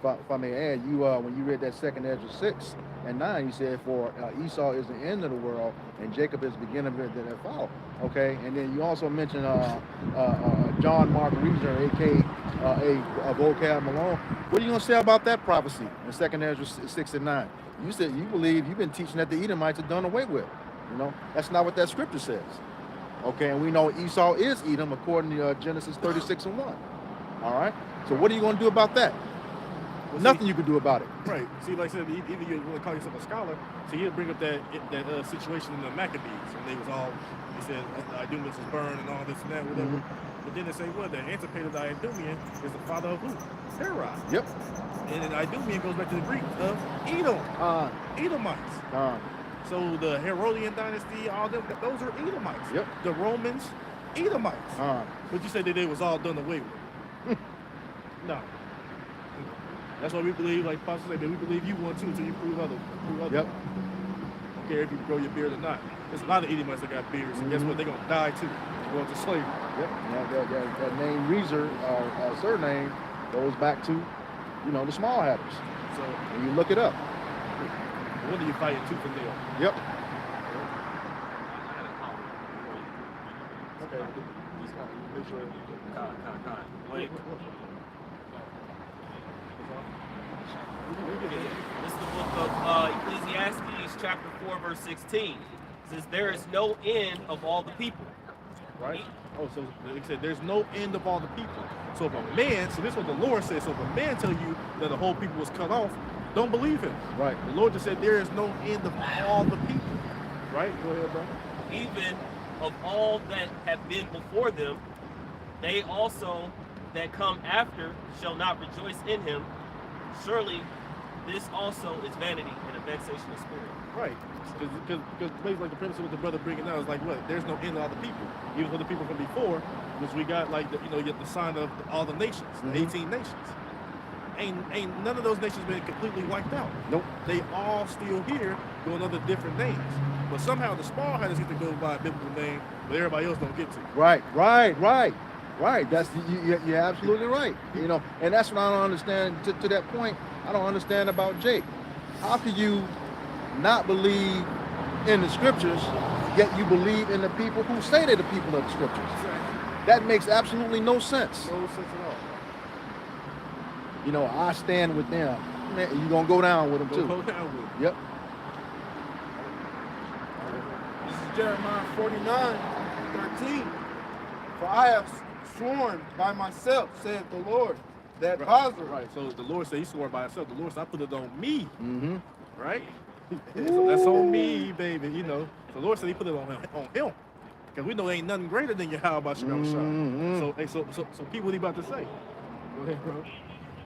If I may add, you when you read that 2nd Ezra 6 and 9, you said, for Esau is the end of the world, and Jacob is the beginning of it that follow. Okay, and then you also mentioned John Mark Reeser, a vocab Malone. What are you going to say about that prophecy in 2nd Ezra 6 and 9? You said you believe you've been teaching that the Edomites are done away with. That's not what that scripture says. Okay, and we know Esau is Edom according to Genesis 36 and 1. All right, so what are you going to do about that? Well, nothing you can do about it. Right. See, like I said, either you want to call yourself a scholar, so he'll bring up that situation in the Maccabees, and they was all, he said, Idumeans was burned and all this and that, whatever. But then they say, well, the Antipater, the Idumean, is the father of who? Herod. Yep. And then Idumean goes back to the Greek of Edom. Edomites. So the Herodian dynasty, all them, those are Edomites. Yep. The Romans, Edomites. But you said that they was all done away with. No. That's why we believe, like Pastor said, that we believe you want to until you prove other. Yep. Don't care if you grow your beard or not. There's a lot of Edomites that got beards, and guess what? They're gonna die too. Going to slavery. Yep. That name Reeser, surname, goes back to, the small hatters. So when you look it up. When do you fight tooth and nail? Yep. Okay. Wait. This is the book of Ecclesiastes, chapter 4, verse 16. It says, there is no end of all the people. Right? Oh, so like I said, there's no end of all the people. So if a man, so this is what the Lord says, so if a man tell you that the whole people was cut off, don't believe him. Right. The Lord just said there is no end of all the people. Right? Go ahead, bro. Even of all that have been before them, they also that come after shall not rejoice in him. Surely this also is vanity and a vexation of spirit. Right. Because basically like the premise of what the brother bringing out is like what? There's no end of all the people. Even for the people from before, which we got like the, you get the sign of all the nations, the 18 nations. Ain't none of those nations been completely wiped out. Nope. They all still here doing other different names. But somehow the small haters get to go by a biblical name, but everybody else don't get to. Right. That's you're absolutely right. And that's what I don't understand. To that point, I don't understand about Jake. How can you not believe in the scriptures, yet you believe in the people who say they're the people of the scriptures? That makes absolutely no sense. No sense at all. I stand with them. Man, you gonna go down with them too. Go down with them. Yep. This is Jeremiah 49:13. For I have sworn by myself, saith the Lord, that Basra. Right. So the Lord said he swore by himself. The Lord said I put it on me. Mm-hmm. Right? So that's on me, baby. So the Lord said he put it on him. Because we know ain't nothing greater than Yahweh Shem Mm-hmm. So people, what he about to say? Go ahead, bro.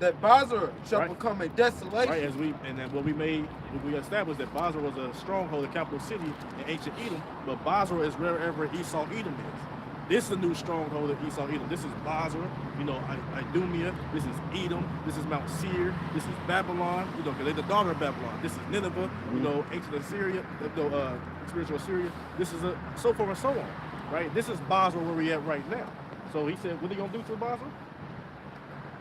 That Basra shall Right. become a desolation. Right, then we established that Basra was a stronghold, a capital city in ancient Edom, but Basra is wherever Esau Edom is. This is a new stronghold of Esau Edom. This is Basra, Idumea. This is Edom. This is Mount Seir. This is Babylon, because they're the daughter of Babylon. This is Nineveh, ancient Assyria, spiritual Assyria. This is so forth and so on, right? This is Basra where we at right now. So he said, what are you gonna do to Basra?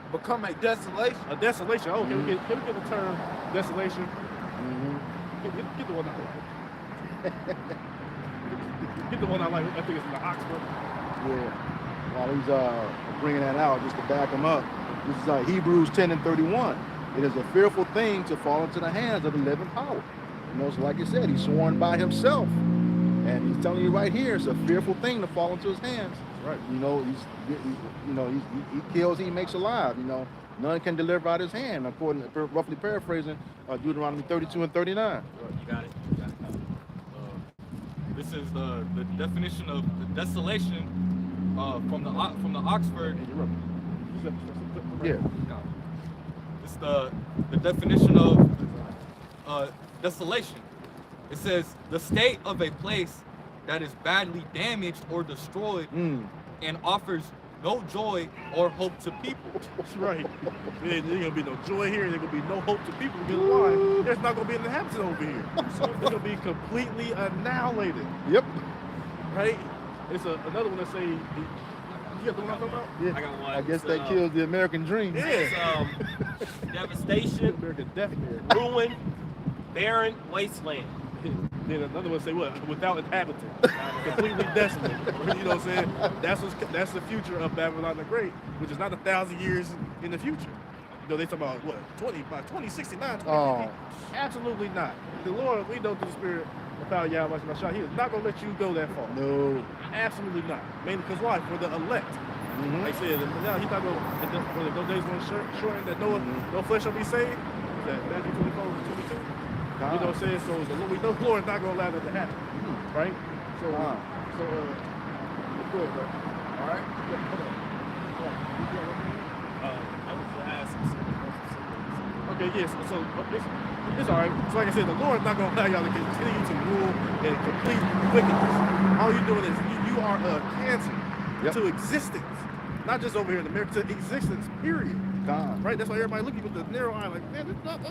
Become a desolation. A desolation. Oh, can we get the term desolation? Mm-hmm. Get the one I like. Get the one I like. I think it's in the Oxford. Yeah. While he's bringing that out, just to back him up, this is Hebrews 10:31. It is a fearful thing to fall into the hands of the living power. So like you said, he's sworn by himself, and he's telling you right here, it's a fearful thing to fall into his hands. Right. He kills, he makes alive. None can deliver out his hand, according to roughly paraphrasing Deuteronomy 32:39. You got it. This is the definition of the desolation from the Oxford. Yeah. It's the definition of desolation. It says the state of a place that is badly damaged or destroyed and offers no joy or hope to people. That's right. There's gonna be no joy here. There's gonna be no hope to people. Because why? There's not gonna be an inhabitant over here. So they're gonna be completely annihilated. Yep. Right? It's another one that say. You got the one I'm talking about? Yeah. I got one. I guess that kills the American dream. Yeah. Devastation, American death here. ruin, barren wasteland. Then another one say what? Without inhabitant, completely desolate. You know what I'm saying? That's the future of Babylon the Great, which is not 1,000 years in the future. They talk about what? By 2069. Oh. Absolutely not. The Lord, we know through the Spirit of power Yahweh Shah, He is not gonna let you go that far. No. Absolutely not. Mainly because why? For the elect. Mm-hmm. Like I said, now He's not gonna. When those days going shorten, that no flesh shall be saved. That Matthew 24:22. You know what I'm saying? So we know the Lord is not going to allow that to happen, right? So, go ahead, bro. All right? I was asking. Okay, yes. So it's all right. So like I said, the Lord is not going to allow y'all to continue to rule in complete wickedness. All you're doing is you are a cancer to existence. Not just over here in America, to existence, period. God. Right? That's why everybody looking with the narrow eye, like, man, it's not,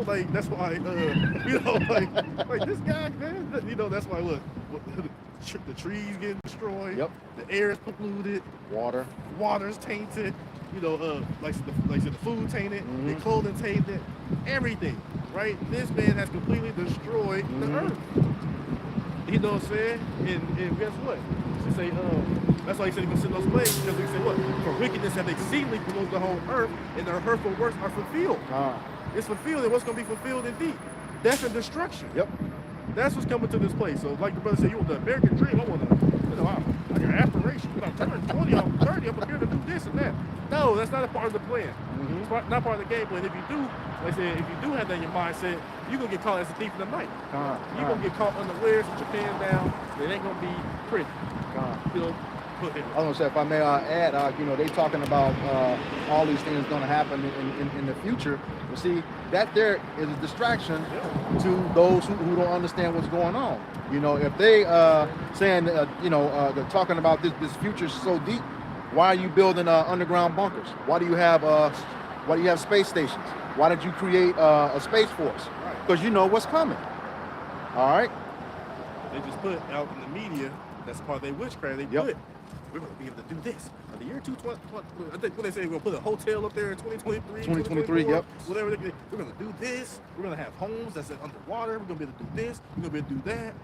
like, that's why, like this guy, man, that's why, look, the trees getting destroyed, the air is polluted, water's tainted, like I said, the food tainted, the clothing tainted, everything, right? This man has completely destroyed the earth. You know what I'm saying? And guess what? She say, That's why he said he's gonna send those plagues, because he said what? For wickedness have exceedingly polluted the whole earth, and their hurtful works are fulfilled. It's fulfilled, and what's gonna be fulfilled indeed? Death and destruction. Yep. That's what's coming to this place. So like the brother said, you want the American dream, I want to, I got aspiration. When I'm turning 20, I'm 30, I'm prepared to do this and that. No, that's not a part of the plan. It's not part of the game plan. If you do, like I said, if you do have that in your mindset, you're going to get caught as a thief in the night. You're going to get caught unawares with your pen down. It ain't going to be pretty. You know, I was gonna say, if I may add, you know, they talking about all these things going to happen in the future. But see, that there is a distraction to those who don't understand what's going on. You know, if they saying, you know, they're talking about this future so deep, why are you building underground bunkers? Why do you have space stations? Why did you create a space force? Because you know what's coming. All right. They just put out in the media, that's part of their witchcraft. They put, we're going to be able to do this. In the year 2020, I think when they say we're going to put a hotel up there in 2023, 2023, yep. Whatever, we're going to do this. We're going to have homes that's underwater. We're going to be able to do this. We're going to be able to do that.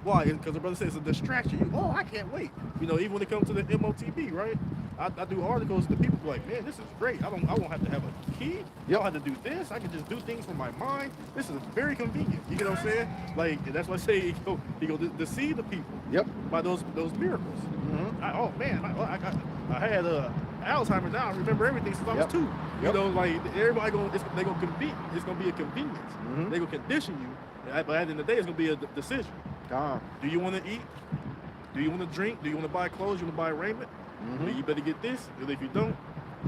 Why? Because the brother says it's a distraction. I can't wait. You know, even when it comes to the MOTB, right? I do articles, the people are like, man, this is great. I won't have to have a key. You don't have to do this. I can just do things from my mind. This is very convenient. You get what I'm saying? Like, that's why I say he go deceive the people. Yep. By those miracles. I had Alzheimer's now. I remember everything since I was 2. You know, like everybody they gonna compete. It's gonna be a convenience. They gonna condition you. But at the end of the day, it's gonna be a decision. Do you want to eat? Do you want to drink? Do you want to buy clothes? You want to buy raiment? Well, you better get this. And if you don't,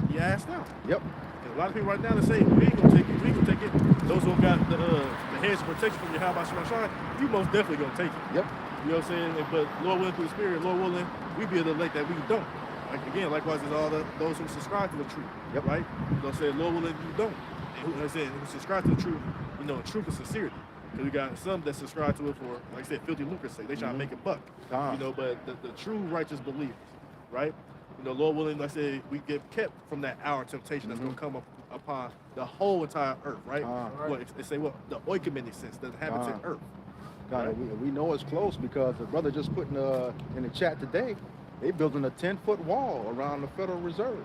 you ask now. Yep. And a lot of people right now they say, we ain't gonna take it. We ain't gonna take it. Those who got the heads of protection from your how about Shema, you most definitely gonna take it. Yep. You know what I'm saying? But Lord willing, through the Spirit, Lord willing, we be able to elect that we don't. Like again, likewise is all those who subscribe to the truth. Yep. Right? You know, say Lord willing, you don't. And who I said, who subscribe to the truth, you know, truth and sincerity. Because we got some that subscribe to it for, like I said, filthy lucre's sake. They try to make a buck. You know, but the true righteous believers, right? You know, Lord willing, like I said, we get kept from that hour of temptation that's going to come upon the whole entire earth, right? What they say, the oikoumenic sense, the inhabitant earth. God, right? we know it's close because the brother just put in the chat today, they building a 10-foot wall around the Federal Reserve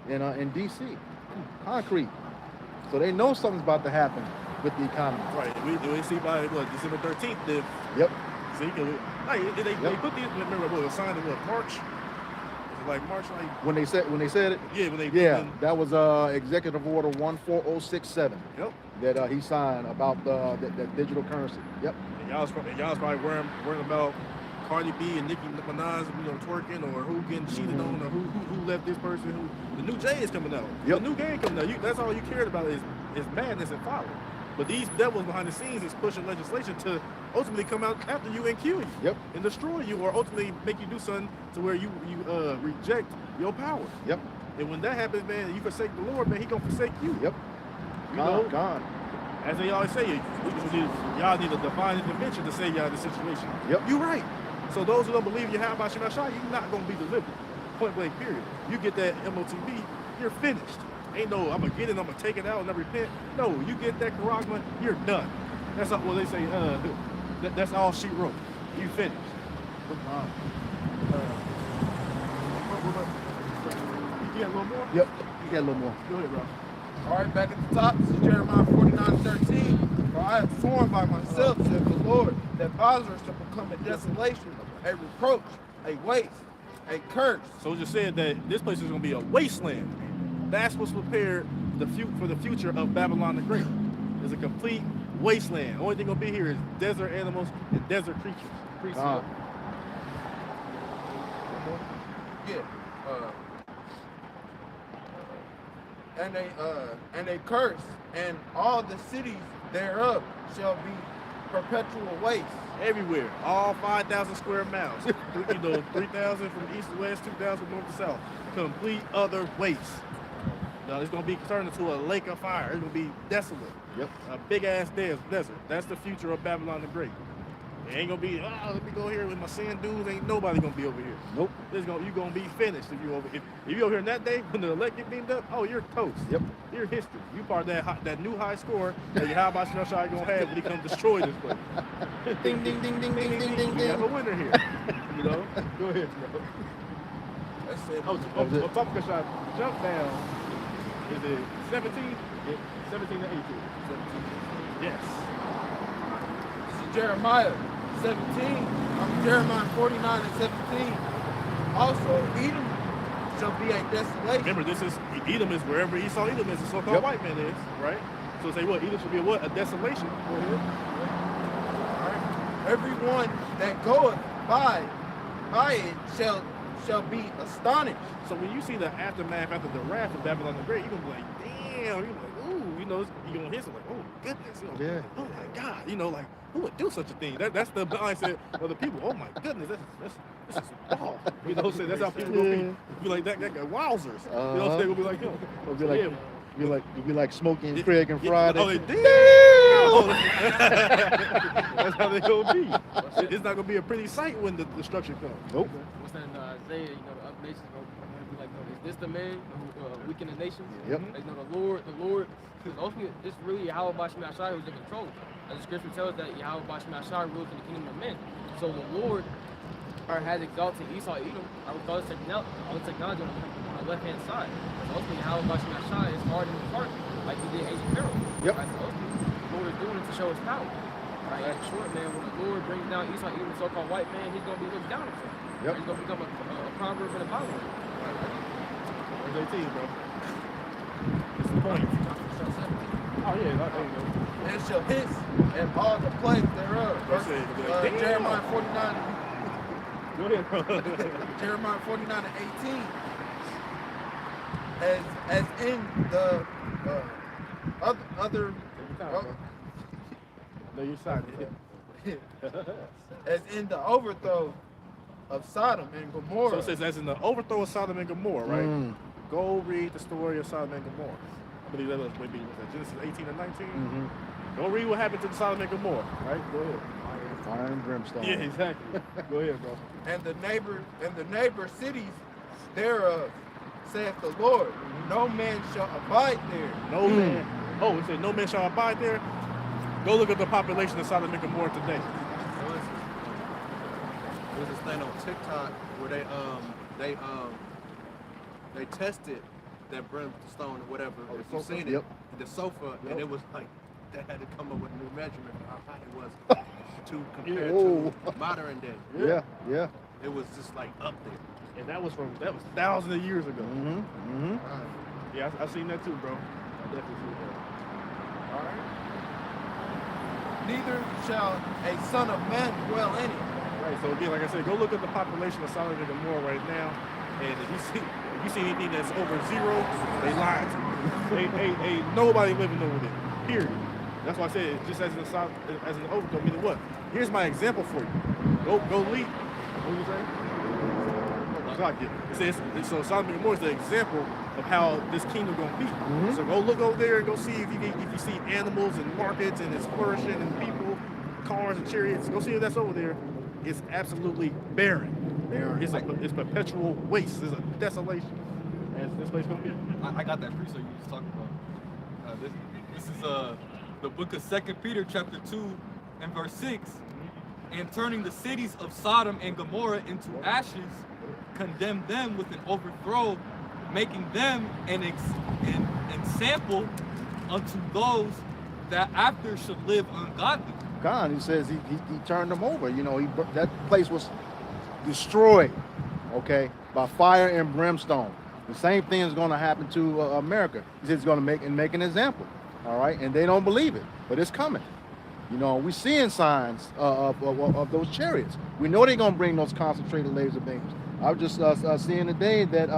in D.C. Concrete. So they know something's about to happen with the economy. Right. We see by December 13th. Yep. See, they put these. Remember what was signed in March? Was it like March? Like when they said it. Yeah. That was Executive Order 14067. Yep. That he signed about the digital currency. Yep. And y'all was probably worrying about Cardi B and Nicki Minaj, you know, twerking, or who getting cheated on, or who left this person. Who the new J is coming out. Yep. The new game coming out. That's all you cared about is madness and folly. But these devils behind the scenes is pushing legislation to ultimately come out after you and kill you. Yep. And destroy you, or ultimately make you do something to where you reject your power. Yep. And when that happens, man, you forsake the Lord, man, he gonna forsake you. Yep. You know? God. As they always say, y'all need a divine intervention to save y'all in the situation. Yep. You're right. So those who don't believe you have about Shema Shai, you're not gonna be delivered. Point blank, period. You get that MOTB, you're finished. Ain't no, I'm gonna get it, I'm gonna take it out and never repent. No, you get that charagma, you're done. That's all, well, they say, that's all she wrote. You finished. You got a little more? Yep. You got a little more. Go ahead, bro. All right, back at the top, this is Jeremiah 49:13. For I have sworn by myself, said the Lord, that Bozrah shall become a desolation, a reproach, a waste, a curse. So it just said that this place is going to be a wasteland. That's what's prepared for the future of Babylon the Great. It's a complete wasteland. The only thing going to be here is desert animals and desert creatures. And a curse, and all the cities thereof shall be perpetual waste. Everywhere, all 5,000 square miles. 3,000 from east to west, 2,000 north to south. Complete utter waste. Now it's going to be turned into a lake of fire. It's going to be desolate. Yep. A big ass desert. That's the future of Babylon the Great. It ain't gonna be, let me go here with my sand dudes. Ain't nobody gonna be over here. Nope. You're gonna be finished if you over here. If you over here that day when the elect get beamed up, oh, you're toast. Yep. You're history. You part of that new high score that how about Shema Shai gonna have when he come destroy this place. Ding ding ding ding ding ding ding We have a ding. winner here. You know. Go ahead, bro. That's it. Oh, That was it. Bumper shot. Jump down. Is it 17? 17 to 18. Yes. This is Jeremiah 17. Jeremiah 49 and 17. Also, Edom shall be a desolation. Remember, this is Edom is wherever Esau Edom is, the so-called Yep. white man is, right? So say what? Edom should be a what? A desolation. Go ahead. Everyone that goeth by it shall be astonished. So when you see the aftermath after the wrath of Babylon the Great, you're gonna be like, damn, you're gonna be like, ooh, you know, you're gonna hear something like, oh goodness, you know, Yeah. oh my God, you know, like who would do such a thing? That's the mindset of the people. Oh my goodness, this is wow. You know, so that's how people gonna be like that guy wowzers. You know, so they gonna be like, yo, It'll be like, yeah. it'll be like Smokey and Craig and Friday. Oh, they did. That's how they gonna be. It's not gonna be a pretty sight when the destruction comes. Nope. What's that in Isaiah? You know, the other nations are going to be like, is this the man who weakened the nations? Yep. Like, you know, the Lord, because ultimately it's really Yahweh Bashim Ashai who's in control. As the scripture tells that Yahweh Bashim Ashai rules in the kingdom of men. So the Lord has exalted Esau Edom, with all the technology on the left hand side. So ultimately Yahweh Bashim Ashai is hardened his heart, like he did ancient Pharaoh. Yep. Right? So ultimately, the Lord is doing it to show his power. Right? In short, man, when the Lord brings down Esau Edom, the so-called white man, he's going to be looked down on. Yep. He's going to become a proverb and a power. Where's 18, bro? It's the point. Oh yeah, there you go. And shall hiss and all the plagues thereof. That's it. It'll be like, damn. Jeremiah 49. Go ahead, bro. Jeremiah 49 and 18. As in the other No, you're sorry. as in the overthrow of Sodom and Gomorrah. So it says, as in the overthrow of Sodom and Gomorrah, right? Mm. Go read the story of Sodom and Gomorrah. I believe that was maybe Genesis 18 and 19. Mm-hmm. Go read what happened to the Sodom and Gomorrah, right? Go ahead. Fire and brimstone. Yeah, exactly. Go ahead, bro. and the neighbor cities thereof, saith the Lord. No man shall abide there. No man. Oh, it said no man shall abide there. Go look at the population of Sodom and Gomorrah today. There's this thing on TikTok where they tested that brimstone or whatever. Oh, the if you've sofa? seen it, Yep. the sofa, Yep. and it was like they had to come up with a new measurement for how high it was to compare Whoa. to modern day. Yeah, yeah. It was just like up there. And that was thousands of years ago. Mm-hmm. Mm-hmm. Yeah, I seen that too, bro. I definitely seen that. All right. Neither shall a son of man dwell in it. Right. So again, like I said, go look at the population of Sodom and Gomorrah right now, and if you see anything that's over zero, they lied to you. Ain't nobody living over there. Period. That's why I said just as an overthrow. Meaning what? Here's my example for you. Go lead. What you saying? It says so. Sodom and Gomorrah is the example of how this kingdom gonna be. Mhm. So go look over there and go see if you see animals and markets and it's flourishing and people, cars and chariots. Go see if that's over there. It's absolutely barren. It's perpetual waste. It's a desolation. As this place gonna be. I got that pre-so you was talking about. This is the book of 2 Peter chapter 2 and verse 6. And turning the cities of Sodom and Gomorrah into ashes, condemn them with an overthrow, making them an example unto those that after should live ungodly. God, he says he turned them over. You know, that place was destroyed, okay, by fire and brimstone. The same thing is going to happen to America. He says he's going to make an example, all right? And they don't believe it, but it's coming. You know, we're seeing signs of those chariots. We know they're going to bring those concentrated laser beams. I was just seeing today that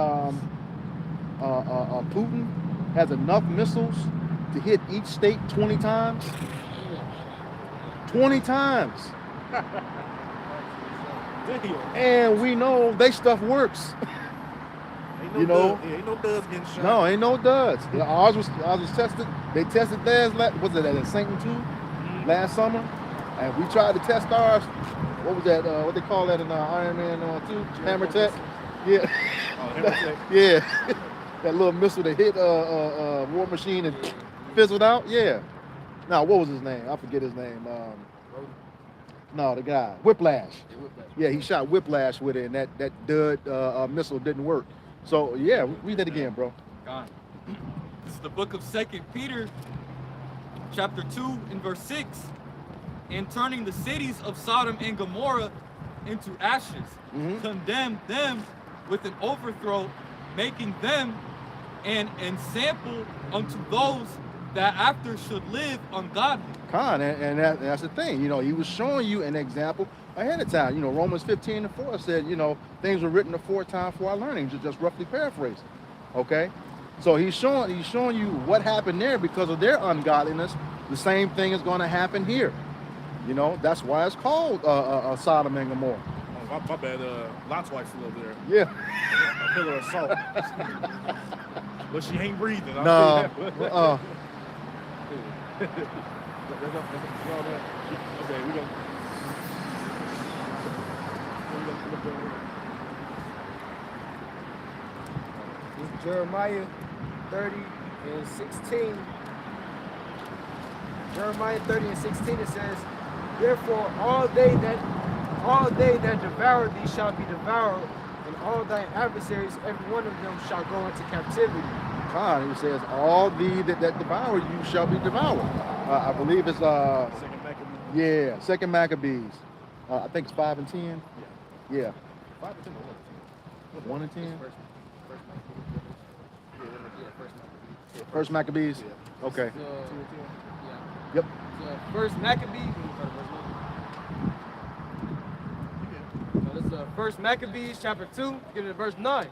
Putin has enough missiles to hit each state 20 times. 20 times. And we know they stuff works. Ain't no duds getting shot. No, ain't no duds. Ours was tested. They tested theirs. Was it at St. Jude last summer? And we tried to test ours. What was that? What they call that in Iron Man 2? Hammer Tech. Yeah. Oh, Hammer Tech. Yeah. That little missile that hit War Machine and fizzled out. Yeah. Now, what was his name? I forget his name. No, the guy. Whiplash. Yeah, Whiplash. Yeah, he shot Whiplash with it, and that dud missile didn't work. So yeah, read that again, bro. God. This is the book of 2 Peter, chapter 2 and verse 6. And turning the cities of Sodom and Gomorrah into ashes, condemned them with an overthrow, making them an ensample unto those that after should live ungodly. And that's the thing. You know, he was showing you an example ahead of time. You know, Romans 15:4 said, you know, things were written aforetime for our learning, just roughly paraphrasing. Okay? So he's showing you what happened there because of their ungodliness. The same thing is going to happen here. You know, that's why it's called Sodom and Gomorrah. Oh, my bad. Lot's wife still over there. Yeah. A pillar of salt. But she ain't breathing. I'll No. tell you that. Okay, we go. This is Jeremiah 30 and 16. Jeremiah 30 and 16, it says, therefore all they that devour thee shall be devoured, and all thy adversaries, every one of them shall go into captivity. He says, all thee that devour you shall be devoured. I believe it's Second Maccabees. yeah, Second Maccabees. I think it's 5 and 10. Yeah. 5 to 10 or 1 and 10. First Maccabees. First Maccabees. Okay. Yeah. Yep. First Maccabees. This is First Maccabees chapter 2, beginning at verse 9. It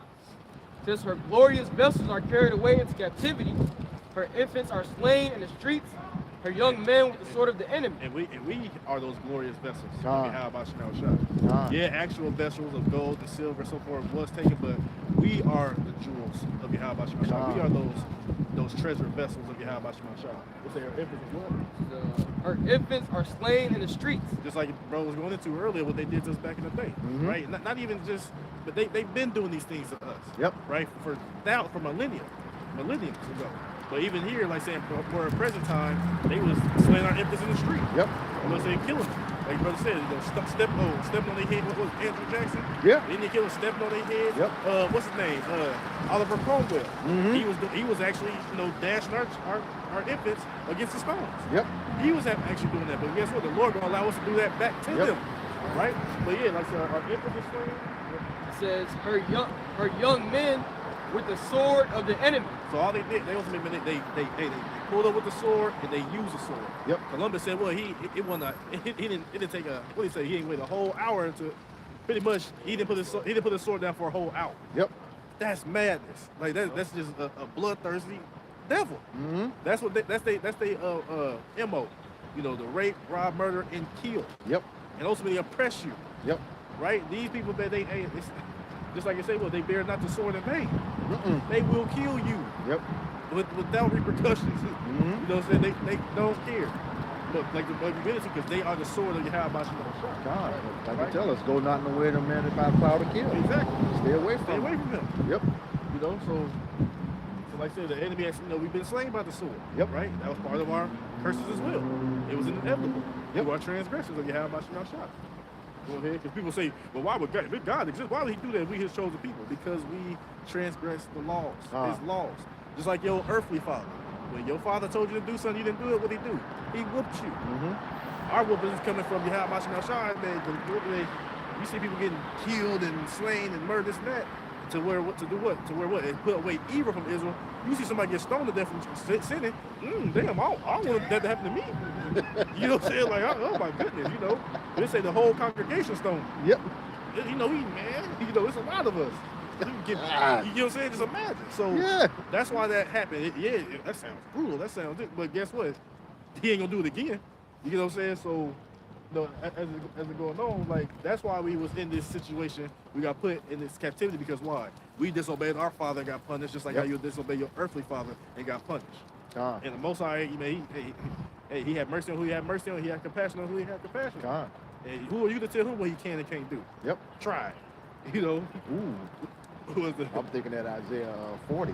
says, her glorious vessels are carried away into captivity. Her infants are slain in the streets. Her young men with the sword of the enemy. And we are those glorious vessels. God. How about Shah? Yeah, actual vessels of gold and silver and so forth was taken, but we are the jewels of Yahweh Shah. We are those treasure vessels of Yahweh Shah. What's their infants what? Her infants are slain in the streets. Just like bro was going into earlier, what they did to us back in the day, right? Not even just, but they've been doing these things to us. Yep. Right? For millenniums ago. But even here, like saying for a present time, they was slaying our infants in the street. Yep. You know, saying killing them. Like brother said, you know, stepping on their head. What was it, Andrew Jackson? Yeah. Didn't he kill them stepping on their head? Yep. What's his name? Oliver Cromwell. He was actually, you know, dashing our infants against the stones. Yep. He was actually doing that. But guess what? The Lord gonna allow us to do that back to them. Right? But yeah, like I said, our infants are slain. It says her young men with the sword of the enemy. So all they did, they pulled up with the sword and they used the sword. Yep. Columbus said, well, it didn't take a, what did he say? He didn't wait a whole hour to, pretty much, he didn't put his sword down for a whole hour. Yep. That's madness. Like that's just a bloodthirsty devil. That's they MO. You know, the rape, rob, murder, and kill. Yep. And ultimately oppress you. Yep. Right? These people that it's just like you say, well, they bear not the sword in vain. They will kill you. Yep. Without repercussions. You know what I'm saying? They don't care. But like the ability, because they are the sword of Yahweh Shah. God, like you tell us, go not in the way of the man by cloud to kill. Exactly. Stay away from Stay away from them. Yep. You know, so like I said, the enemy actually, you know, we've been slain by the sword. Yep. Right? That was part of our curses as well. It was inevitable. Yep. Through our transgressions of Yahweh Shah. Go ahead, because people say, well, why would God, if God exists, why would he do that? We his chosen people. Because we transgress the laws, his laws. Just like your earthly father. When your father told you to do something, you didn't do it, what did he do? He whooped you. Our whooping is coming from Yahweh Shah. You see people getting killed and slain and murdered, this and that. To where what? To do what? To where what? And put away evil from Israel. You see somebody get stoned to death from sinning. Damn, I don't want that to happen to me. You know what I'm saying? Like, oh my goodness, you know. They say the whole congregation stoned. Yep. You know, you know, it's a lot of us. You know what I'm saying? Just imagine. So that's why that happened. That sounds brutal. That sounds it. But guess what? He ain't gonna do it again. You know what I'm saying? So, you know, as it going on, like that's why we was in this situation. We got put in this captivity because why? We disobeyed our father and got punished, just like how you disobey your earthly father and got punished. And the Most High, he had mercy on who he had mercy on. He had compassion on who he had compassion on. And who are you to tell him what he can and can't do? Yep. Try. You know. I'm thinking that Isaiah 40.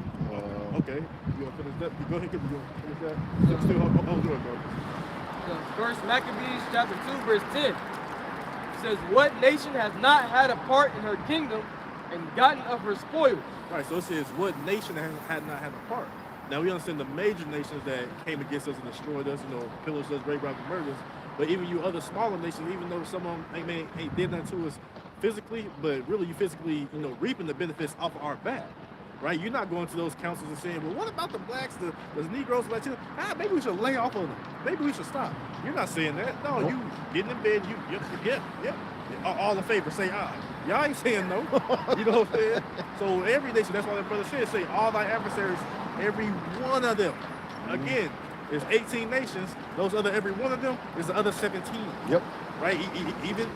Okay. You want to finish that? Go ahead. You want to finish that? Still hold on, bro. First Maccabees chapter 2, verse 10. says, what nation has not had a part in her kingdom and gotten of her spoils? Right, so it says what nation had not had a part. Now we understand the major nations that came against us and destroyed us, pillaged us, rape, robbed, and murdered us. But even you other smaller nations, even though some of them ain't did nothing to us physically, but really you physically, reaping the benefits off of our back. Right? You're not going to those councils and saying, well, what about the blacks, the Negroes, the Latinos? Maybe we should lay off on them. Maybe we should stop. You're not saying that. No, you getting in bed, all in favor, say aye. Y'all ain't saying no. You know what I'm saying? So every nation, that's why the brother said, say all thy adversaries, every one of them. Again, there's 18 nations. Those other, every one of them is the other 17. Yep. Right?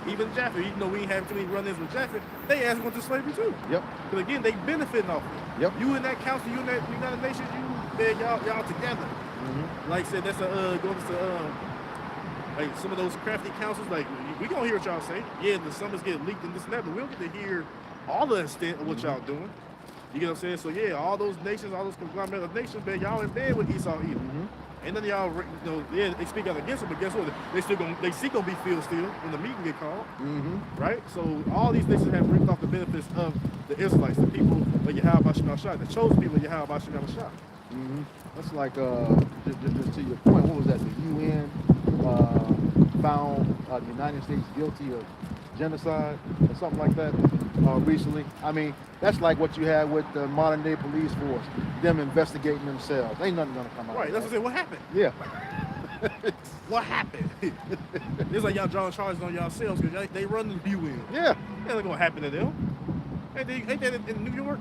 Even Japheth, even though we ain't having too many run-ins with Japheth, they asked went to slavery too. Yep. Because again, they benefiting off it. Yep. You in that council, you in that United Nations, y'all together. Like I said, that's going to like some of those crafty councils. Like we gonna hear what y'all say. Yeah, the summons get leaked and this and that, but we don't get to hear all the extent of what y'all doing. You get what I'm saying? So yeah, all those nations, all those conglomerate of nations, man, y'all in bed with Esau Edom. And none of y'all, they speak out against it, but guess what? They still gonna be filled still when the meeting get called, right? So all these nations have ripped off the benefits of the Israelites, the people of Yahweh Bashim Shai, the chosen people of Yahweh Bashim Shai. That's like, just to your point, what was that? The UN found the United States guilty of genocide or something like that recently. I mean, that's like what you had with the modern day police force, them investigating themselves. Ain't nothing gonna come out. Right, that's what I said. What happened? Yeah. What happened? It's like y'all drawing charges on yourselves because they run the UN. Yeah. That ain't gonna happen to them. Ain't that in New York?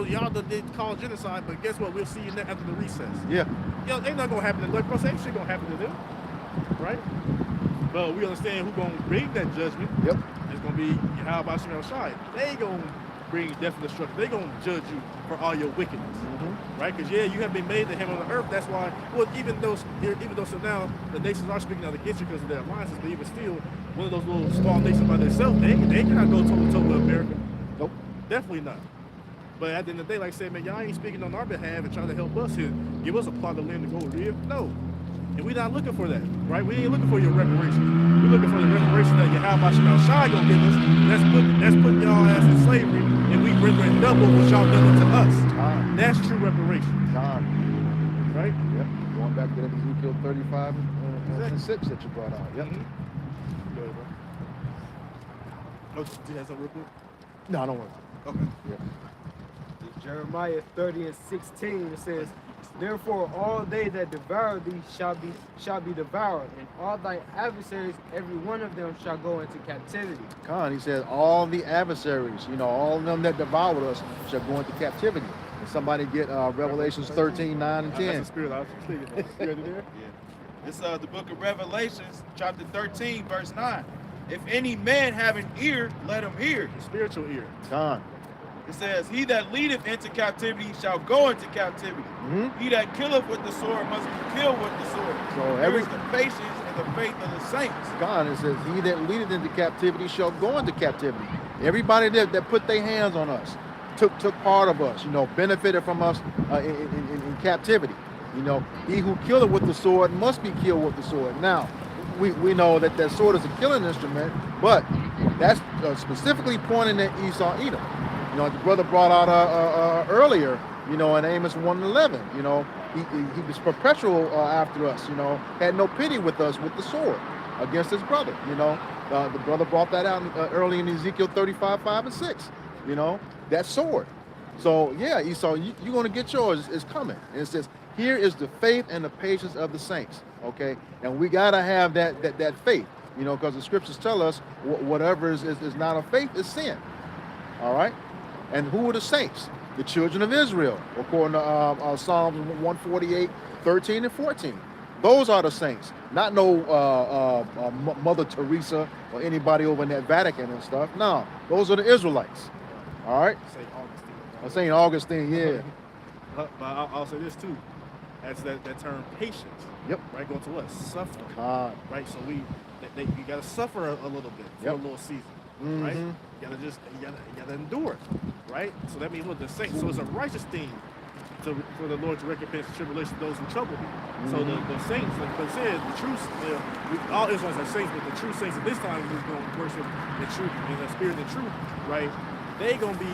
Y'all did call genocide, but guess what? We'll see you after the recess. Yeah. Ain't nothing gonna happen to them. Ain't shit gonna happen to them, right? But we understand who's gonna bring that judgment. Yep. It's gonna be Yahweh Bashim Shai. They gonna bring death and destruction. They gonna judge you for all your wickedness, right? Because you have been made the heaven on the earth. That's why. Well, even though so now the nations are speaking out against you because of their alliances, but even still, one of those little small nations by themselves, they cannot go toe to toe with America. Nope. Definitely not. But at the end of the day, like I said, man, y'all ain't speaking on our behalf and trying to help us here. Give us a plot of land to go live. No. And we're not looking for that, right? We ain't looking for your reparations. We're looking for the reparations that Yahweh Bashim Shai gonna give us. That's putting y'all ass in slavery, and we rendering double what y'all done to us. That's true reparations. Right? Yep. Going back to that Ezekiel 35 and 6 that you brought out. Yep. Go ahead, bro. Oh, do you have something real quick? No, I don't want to. Okay. Yeah. Jeremiah 30 and 16, it says, therefore all they that devour thee shall be devoured, and all thy adversaries, every one of them shall go into captivity. He says, all the adversaries, all of them that devoured us shall go into captivity. And somebody get Revelations 13, 9, and 10. That's the spirit I was thinking. Spirit there? Yeah. It's the book of Revelations, chapter 13, verse 9. If any man have an ear, let him hear. Spiritual ear. It says, he that leadeth into captivity shall go into captivity. He that killeth with the sword must be killed with the sword. So Here is the patience and the faith of the saints. It says, he that leadeth into captivity shall go into captivity. Everybody that put their hands on us, took part of us, benefited from us in captivity. He who killeth with the sword must be killed with the sword. Now, we know that sword is a killing instrument, but that's specifically pointing at Esau Edom. The brother brought out earlier, in Amos 1:11, he was perpetual after us, had no pity with us with the sword against his brother, the brother brought that out early in Ezekiel 35, 5, and 6, that sword. So yeah, Esau, you're going to get yours. It's coming. And it says, here is the faith and the patience of the saints, okay? And we got to have that faith, because the scriptures tell us whatever is not of faith is sin, all right? And who are the saints? The children of Israel, according to Psalms 148, 13 and 14. Those are the saints, not no Mother Teresa or anybody over in that Vatican and stuff. No, those are the Israelites. All right? St. Augustine, yeah. But I'll say this too. That's that term patience. Yep. Right, going to what? Suffering. Right, so you got to suffer a little bit for a little season. Right? You gotta endure it, right? So that means what the saints. So it's a righteous thing for the Lord to recompense the tribulation of those who trouble me. So the saints, like it says, the true, all Israelites are saints, but the true saints at this time who's going to worship in truth, in the spirit of truth, right? They gonna be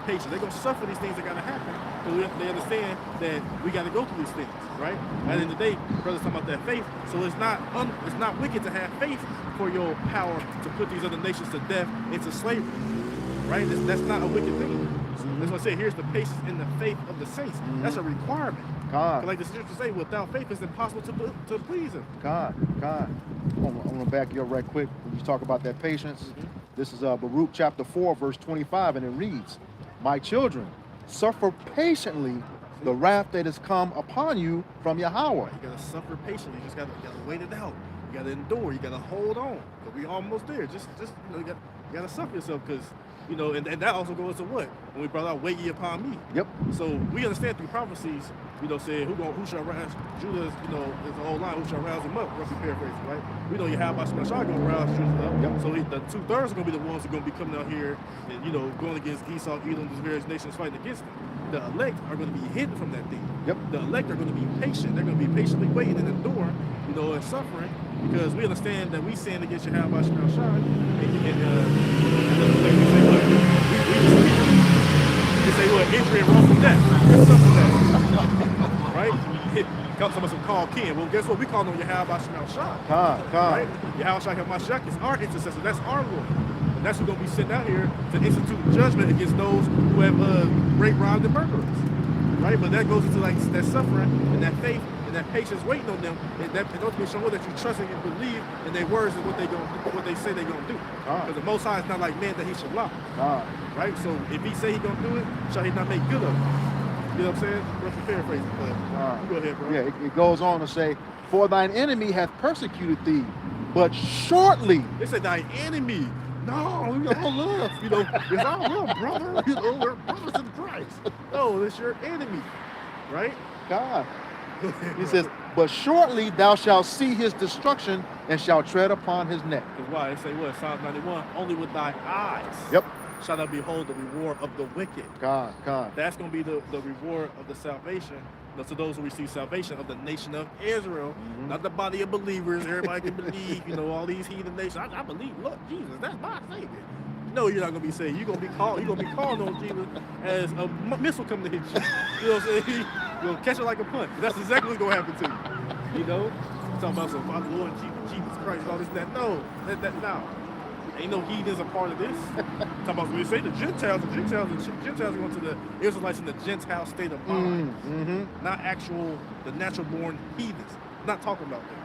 patient. They're gonna suffer these things that gotta happen. Because they understand that we gotta go through these things, right? At the end of the day, brothers talking about that faith. So it's not wicked to have faith for your power to put these other nations to death into slavery, right? That's not a wicked thing. That's what I say. Here's the patience in the faith of the saints. That's a requirement. God. Like the scripture say, without faith, it's impossible to please Him. God. I'm gonna back you up right quick when you talk about that patience. This is Baruch chapter 4, verse 25, and it reads, "My children, suffer patiently the wrath that has come upon you from Yahweh." You gotta suffer patiently. You just gotta wait it out. You gotta endure. You gotta hold on. Cause we almost there. Just you gotta suffer yourself, because and that also goes to what when we brought out "Wait ye upon me." Yep. So we understand through prophecies, saying who shall rouse Judah, is the whole line, who shall rouse him up, roughly paraphrasing, right? We know Yahweh Shemashah gonna rouse Judah up. Yep. So the 2/3 are gonna be the ones who are gonna be coming out here and going against Esau, Edom, these various nations fighting against them. The elect are gonna be hidden from that thing. Yep. The elect are gonna be patient. They're gonna be patiently waiting and enduring, and suffering, because we understand that we sin against Yahweh Shemashah, we say what? Injury and wrongful death. There's something that, right? Comes from some called kin. Well, guess what? We call them Yahweh Shemashah. God. Right? Yahweh Shemashah is our intercessor. That's our Lord. And that's who's going to be sent out here to institute judgment against those who have raped, robbed, and murdered us. Right? But that goes into that suffering and that faith and that patience waiting on them. And that ultimately showing that you trust and believe in their words and what they say they're going to do. Because the Most High is not like man that He should lie. Right? So if He say He going to do it, shall He not make good of it? You know what I'm saying? Roughly paraphrasing. But you go ahead, bro. Yeah, it goes on to say, "For thine enemy hath persecuted thee, but shortly." They say thy enemy. No, we all love. It's all love, brother. We're brothers in Christ. No, it's your enemy, right? God. He says, "But shortly thou shalt see his destruction and shalt tread upon his neck." Because why? They say what? Psalms 91. Only with thy eyes. Yep. Shall thou behold the reward of the wicked. God. That's going to be the reward of the salvation. To those who receive salvation of the nation of Israel, not the body of believers. Everybody can believe, all these heathen nations. I believe, look, Jesus, that's my Savior. No, you're not gonna be saved. You're gonna be calling on Jesus as a missile coming to hit you. You know what I'm saying? You're gonna catch it like a punch. That's exactly what's gonna happen to you. Talking about some my Lord Jesus Christ, all this and that. No, no. Ain't no heathens a part of this. Talking about when we say the Gentiles are going to the Israelites in the Gentile state of mind, not the natural born heathens. Not talking about that.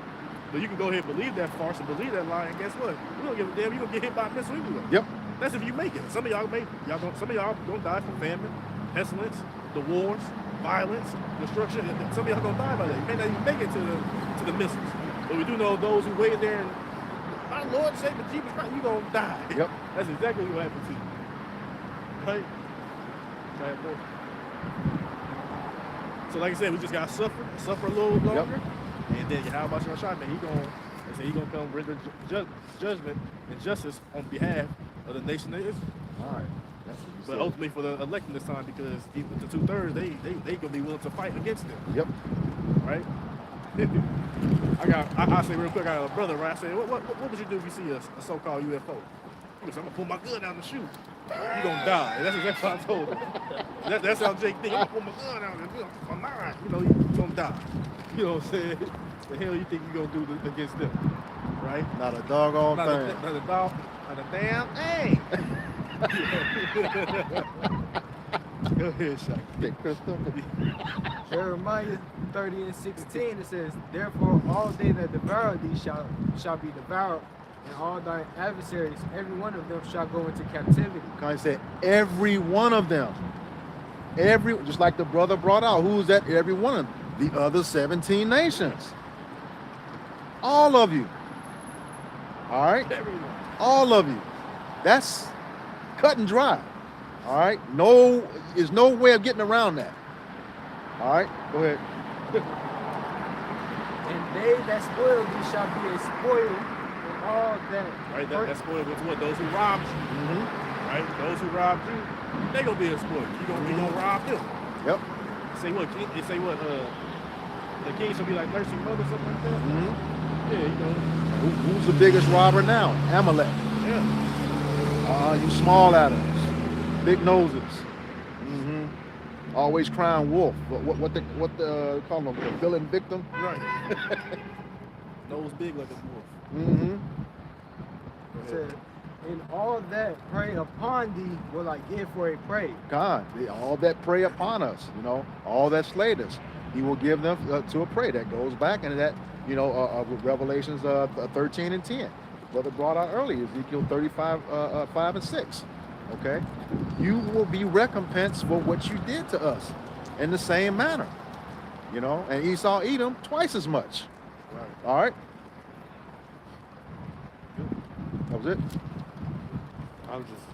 But you can go ahead and believe that farce and believe that lie, and guess what? We don't give a damn. You're gonna get hit by a missile anyway. Yep. That's if you make it. Some of y'all some of y'all gonna die from famine, pestilence, the wars, violence, destruction. Some of y'all gonna die by that. You may not even make it to the missiles. But we do know those who wait there and my Lord Savior Jesus Christ, you gonna die. Yep. That's exactly what happened to you. Right? So like I said, we just gotta suffer a little longer, and then Yahweh Shemashah, man, he gonna come render judgment and justice on behalf of the nation of Israel. All right. But ultimately for the electing this time, because even the 2/3, they gonna be willing to fight against them. Yep. Right? I say real quick, I got a brother, right? I said, what would you do if you see a so-called UFO? He goes, I'm gonna pull my gun out and shoot. You gonna die. That's exactly what I told him. That's how Jake think. I'm gonna pull my gun out and I'm not. You gonna die. You know what I'm saying? The hell you think you gonna do against them? Right? Not a doggone thing. Not a dog. Not a damn thing. Go ahead, Shaq. Jeremiah 30:16, it says, "Therefore all they that devour thee shall be devoured, and all thy adversaries, every one of them shall go into captivity." God said, every one of them. Just like the brother brought out, who's that? Every one of them. The other 17 nations. All of you. All right? Everyone. All of you. That's cut and dry. All right? There's no way of getting around that. All right? Go ahead. And they that spoil thee shall be a spoil, and all that. Right? That spoil was what? Those who robbed you. Right? Those who robbed you, they gonna be a spoil. You gonna rob them. Yep. say what? It say what? The king shall be like nursing mother, something like that. Mm-hmm. Yeah, you know. Who's the biggest robber now? Amalek. Yeah. You small Adams, big noses. Mm-hmm. Always crying wolf. What the call them? The villain victim. Right. Nose big like a wolf. Mm-hmm. It said, in all that prey upon thee will I give for a prey. God, all that prey upon us, you know, all that slayed us, he will give them to a prey. That goes back into that, you know, Revelations 13 and 10. Brother brought out earlier, Ezekiel 35, 5 and 6. Okay, you will be recompensed for what you did to us in the same manner, you know, and Esau Edom twice as much. Right. All right. That was it. I'm just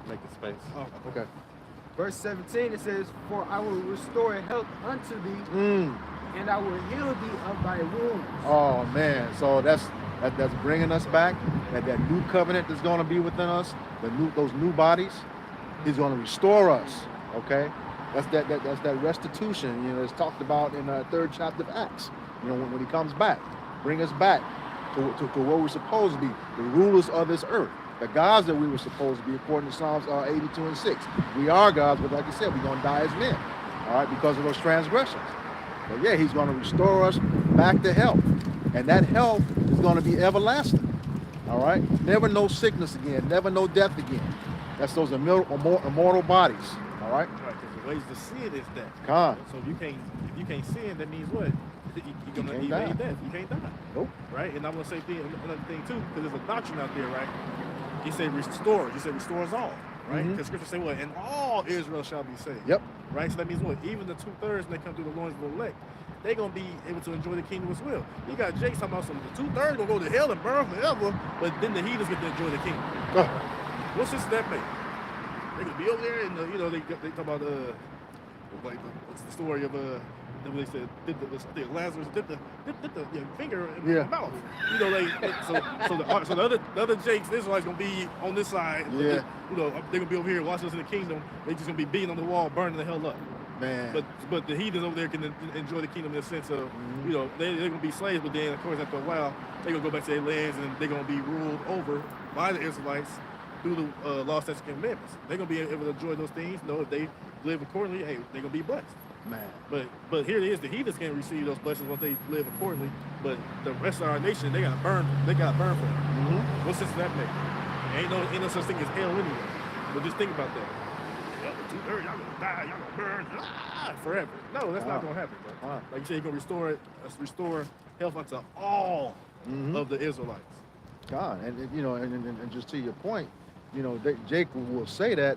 making space. Oh, Okay. Verse 17 it says, for I will restore health unto thee, and I will heal thee of thy wounds. Oh man, so that's bringing us back. That new covenant that's going to be within us, those new bodies, he's going to restore us. Okay, that's that restitution. You know, it's talked about in the 3rd chapter of Acts. You know, when he comes back, bring us back to where we're supposed to be, the rulers of this earth, the gods that we were supposed to be, according to Psalms 82 and 6. We are gods, but like I said, we're going to die as men. All right, because of those transgressions. But yeah, he's going to restore us back to health. And that health is going to be everlasting. All right? Never no sickness again. Never no death again. That's those immortal bodies. All right? Right, because the ways to sin is death. God. So if you can't sin, that means what? You're gonna can't die. evade death. You can't die. Nope. Right? And I'm gonna say another thing too, because there's a doctrine out there, right? He said restore. He said restore us all. Right? Because scripture say what? And all Israel shall be saved. Yep. Right? So that means what? Even the 2/3 when they come through the loins of the elect, they're gonna be able to enjoy the kingdom as well. You got Jake talking about the 2/3 gonna go to hell and burn forever, but then the heathens get to enjoy the kingdom. What sense does that make? They could be over there and they talk about what's the story of when they said Lazarus dipped the finger in the mouth. You know, so the other Jakes, the Israelites gonna be on this side. Yeah. They're gonna be over here watching us in the kingdom. They just gonna be beating on the wall, burning the hell up. Man. But the heathens over there can enjoy the kingdom in the sense of, they're gonna be slaves, but then of course after a while they're gonna go back to their lands and they're gonna be ruled over by the Israelites through the law, statutes, and commandments. They're gonna be able to enjoy those things. If they live accordingly, hey, they're gonna be blessed. Man. But here it is, the heathens can't receive those blessings once they live accordingly. But the rest of our nation, they gotta burn for it. What sense does that make? Ain't no such thing as hell anyway. But just think about that. 2/3, y'all gonna die, y'all gonna burn forever. No, that's not gonna happen, bro. Like you said, you're gonna restore health unto all of the Israelites. God, and just to your point, Jake will say that.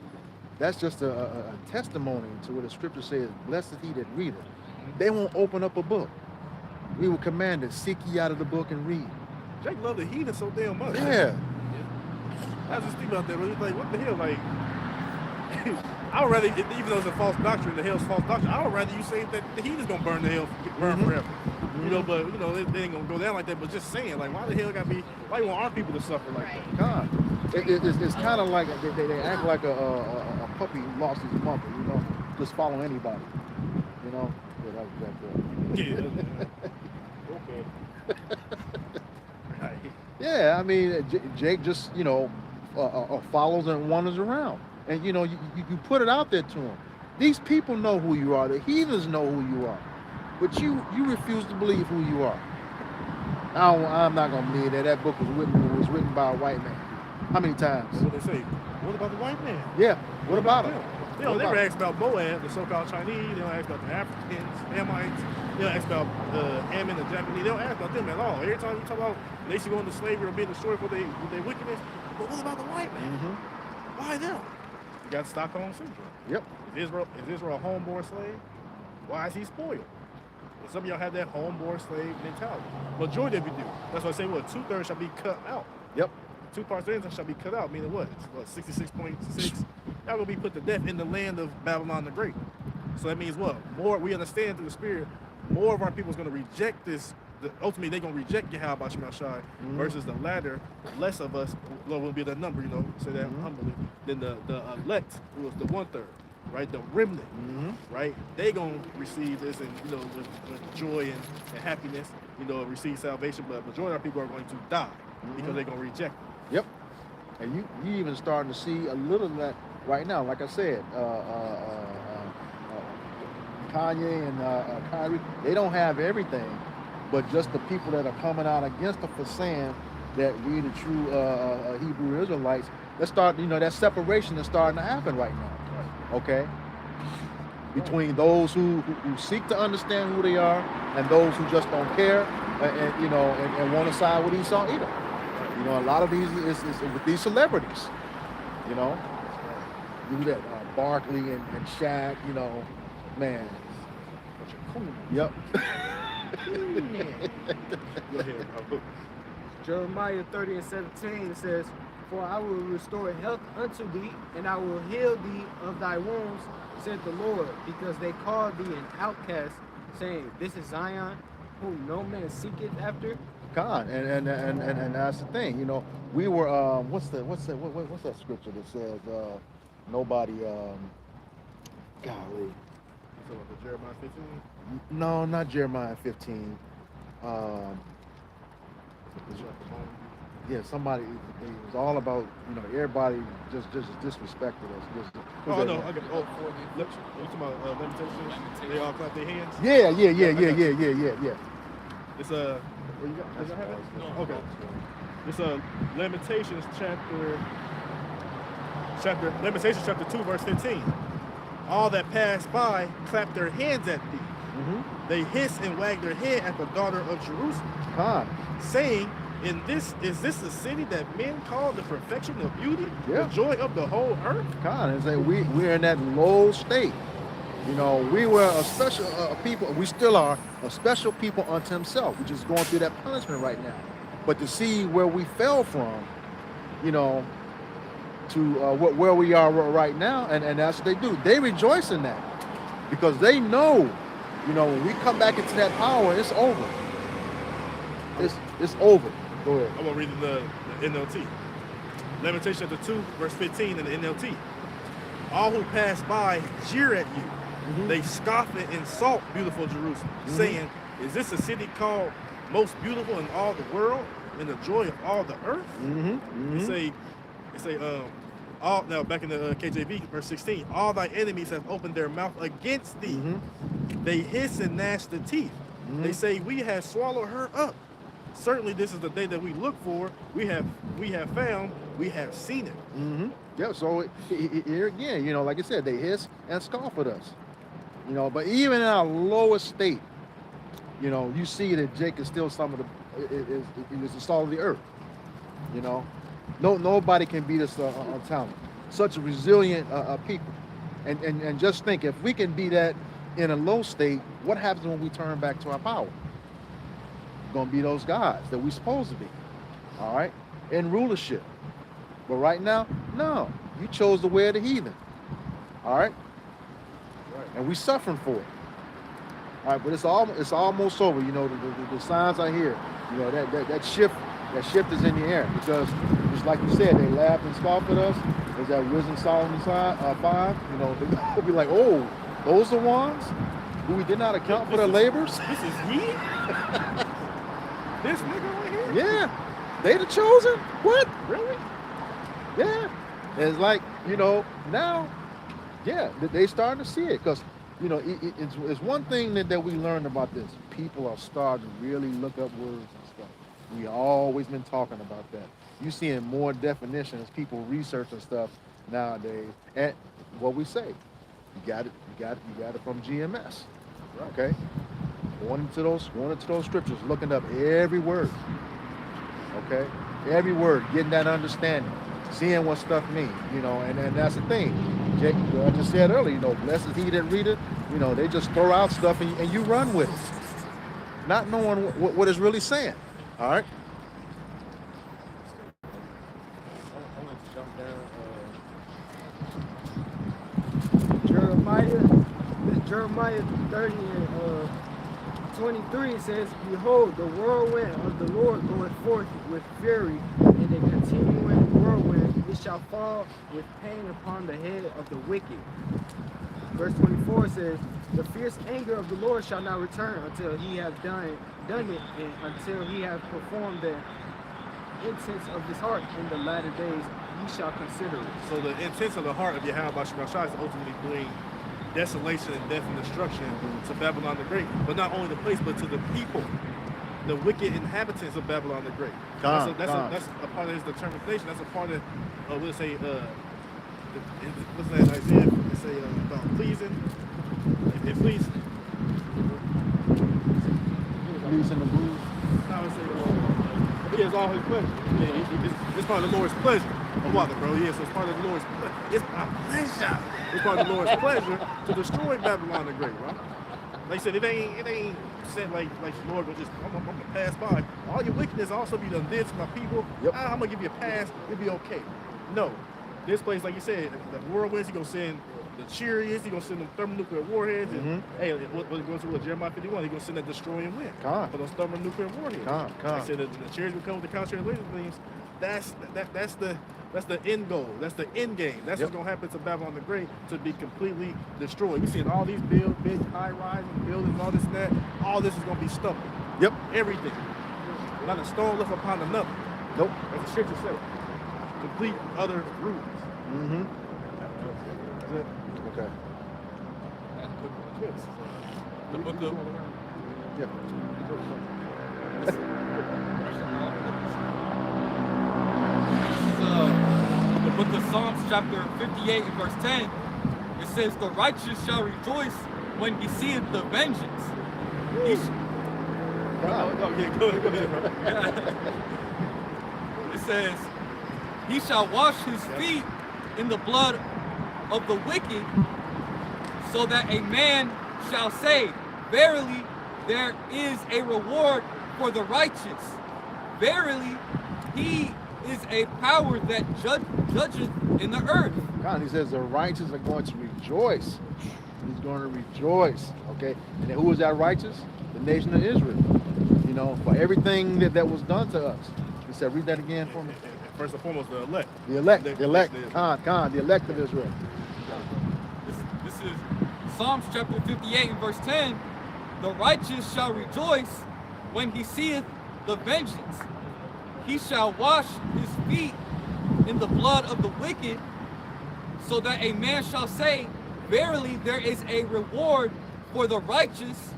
That's just a testimony to what the scripture says, blessed he that readeth. They won't open up a book. We were commanded, seek ye out of the book and read. Jake loved the heathen so damn much. Yeah. I was just thinking about that, but it's like, what the hell? Like, I would rather, even though it's a false doctrine, the hell's false doctrine, I would rather you say that the heathen's gonna burn the hell, burn forever. But they ain't gonna go down like that. But just saying, like, why the hell why you want our people to suffer like that? God, it's kind of like they act like a puppy who lost his mother, just follow anybody, Yeah, that was that. Yeah. Okay. Yeah, I mean, Jake just, follows and wanders around. And, you put it out there to them. These people know who you are. The heathens know who you are. But you refuse to believe who you are. I'm not going to believe that. That book was written by a white man. How many times? What they say? What about the white man? Yeah, what about him? They don't never ask about Moab, the so-called Chinese. They don't ask about the Africans, Hamites. They don't ask about Ammon, the Japanese. They don't ask about them at all. Every time you talk about nation going to slavery or being destroyed for their wickedness, but what about the white man? Why them? You got Stockholm Syndrome. Yep. Is Israel a homeborn slave? Why is he spoiled? And some of y'all have that homeborn slave mentality. Majority of you do. That's why I say 2/3 shall be cut out. Yep. 2 parts of Israel shall be cut out, meaning what? 66.6. Y'all gonna be put to death in the land of Babylon the Great. So that means what? More, we understand through the Spirit, more of our people is gonna reject this. Ultimately, they're gonna reject Yahweh Bashim Shai versus the latter. Less of us, Lord will be the number, say that humbly, than the elect, who was the 1/3. right? The remnant, Mhm. right? They gonna receive this and with joy and happiness, receive salvation. But the majority of people are going to die because they're gonna reject it. Yep. And you even starting to see a little of that right now. Like I said, Kanye and Kyrie, they don't have everything, but just the people that are coming out against them for saying that we the true Hebrew Israelites. Let's start, that separation is starting to happen right now. Okay, between those who seek to understand who they are and those who just don't care and want to side with Esau Edom. A lot of these is with these celebrities. Do that Barkley and Shaq. Man. Yep. Go ahead, bro. Jeremiah 30:17 says, "For I will restore health unto thee, and I will heal thee of thy wounds, said the Lord, because they called thee an outcast, saying, This is Zion, whom no man seeketh after." God, and that's the thing. We were what's that scripture that says nobody golly. So Jeremiah 15. No, not Jeremiah 15. Yeah, somebody. It was all about everybody just disrespected us. Oh no, I got you talking about Lamentations? They all clap their hands. Yeah. It's where you got? Does I have it? No. Okay. It's Lamentations Lamentations chapter 2 verse 15. All that pass by clap their hands at thee. Mm-hmm. They hiss and wag their head at the daughter of Jerusalem, God. saying, is this the city that men call the perfection of beauty, Yeah. the joy of the whole earth? God, and say we're in that low state. We were a special people. We still are a special people unto Himself. We're just going through that punishment right now. But to see where we fell from, to where we are right now, and that's what they do. They rejoice in that because they know, when we come back into that power, it's over. It's over. Go ahead. I'm gonna read the NLT. Lamentations chapter 2 verse 15 in the NLT. All who pass by jeer at you. Mm-hmm. They scoff and insult beautiful Jerusalem, saying, "Is this a city called most beautiful in all the world, and the joy of all the earth?" They say, all now back in the KJV verse 16. All thy enemies have opened their mouth against thee. They hiss and gnash the teeth. They say, "We have swallowed her up. Certainly, this is the day that we look for. We have found. We have seen it." Yeah. So here again, like I said, they hiss and scoff at us. But even in our lowest state, you see that Jake is still some of is the salt of the earth. Nobody can beat us on talent. Such a resilient people. And just think, if we can be that in a low state, what happens when we turn back to our power? We're going to be those guys that we're supposed to be. All right? In rulership. But right now, no. You chose the way of the heathen. All right? And we're suffering for it. All right, but it's almost over. The signs are here. That shift is in the air, because just like you said, they laughed and scoffed at us. There's that Wisdom Solomon 5. They'll be like, "Oh, those the ones who we did not account for their labors." This is he? This nigga right here? Yeah, they the chosen. What? Really? Yeah. It's like, now, yeah, they starting to see it, because it's one thing that we learned about this. People are starting to really look up words and stuff. We always been talking about that. You seeing more definitions, people researching stuff nowadays. And what we say, you got it from GMS. Okay? Going into those scriptures, looking up every word. Okay? Every word, getting that understanding, seeing what stuff means, and that's the thing. I just said earlier, blessed is he that readeth. They just throw out stuff and you run with it, not knowing what it's really saying. All right. I'm going to jump down. Jeremiah 30 and 23 says, "Behold, the whirlwind of the Lord goeth forth with fury, and a continuing whirlwind, it shall fall with pain upon the head of the wicked." verse 24 says, the fierce anger of the Lord shall not return until he have done it, and until he have performed the intents of his heart in the latter days, ye shall consider it. So the intent of the heart of Yahweh Shem Shai is ultimately bring desolation and death and destruction to Babylon the Great. But not only the place, but to the people, the wicked inhabitants of Babylon the Great. That's a part of his determination. That's a part of, we'll say, what's that Isaiah? It say about pleasing. It please. Pleasing the booth. No, it say, he has all his pleasure. Yeah, it's part of the Lord's pleasure. I'm walking, bro. Yeah, so it's part of the Lord's pleasure. It's my pleasure. It's part of the Lord's pleasure to destroy Babylon the Great, right? Like I said, it ain't said like the Lord will just, I'm gonna pass by. All your wickedness also be done this to my people. Yep. I'm gonna give you a pass. It'll be okay. No. This place, like you said, the whirlwinds, he gonna send the chariots, he gonna send them thermonuclear warheads, and hey, what goes to Jeremiah 51, he gonna send that destroying wind for those thermonuclear warheads. Like I said, the chariots will come with the contrary laser beams. That's the end goal. That's the end game. That's what's gonna happen to Babylon the Great, to be completely destroyed. You seeing all these big high-rise buildings, all this and that. All this is gonna be stubble. Yep. Everything. Not a stone left upon another. Nope. As the scripture said. Complete utter ruins. Mm-hmm. That's it. Okay. The book of the book of Psalms chapter 58 and verse 10, it says, the righteous shall rejoice when he seeth the vengeance. Go ahead, bro. It says, he shall wash his feet in the blood of the wicked, so that a man shall say, verily, there is a reward for the righteous. Verily, he is a power that judgeth in the earth. God, he says the righteous are going to rejoice. He's going to rejoice. Okay. And who is that righteous? The nation of Israel. You know, for everything that was done to us. He said, read that again for me. First and foremost, the elect. The elect. The elect. The elect of Israel. This is Psalms chapter 58 and verse 10. The righteous shall rejoice when he seeth the vengeance. He shall wash his feet in the blood of the wicked, so that a man shall say, verily, there is a reward for the righteous.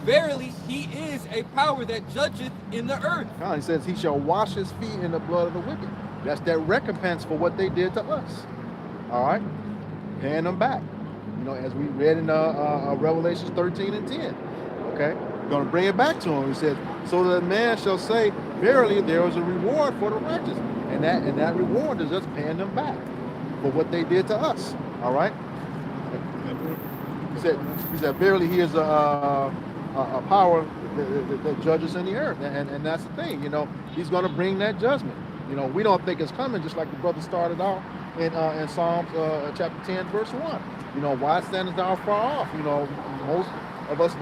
Verily, he is a power that judgeth in the earth. God, he says he shall wash his feet in the blood of the wicked. That's that recompense for what they did to us. All right? Paying them back. You know, as we read in Revelations 13 and 10. Okay? We're going to bring it back to him. He says, so that man shall say, verily, there is a reward for the righteous. And that reward is just paying them back for what they did to us. All right? He said, verily, he is a power that judges in the earth. And that's the thing, you know, he's going to bring that judgment. You know, we don't think it's coming, just like the brother started off in Psalms chapter 10, verse 1. You know, why standest thou far off? You know, most of us,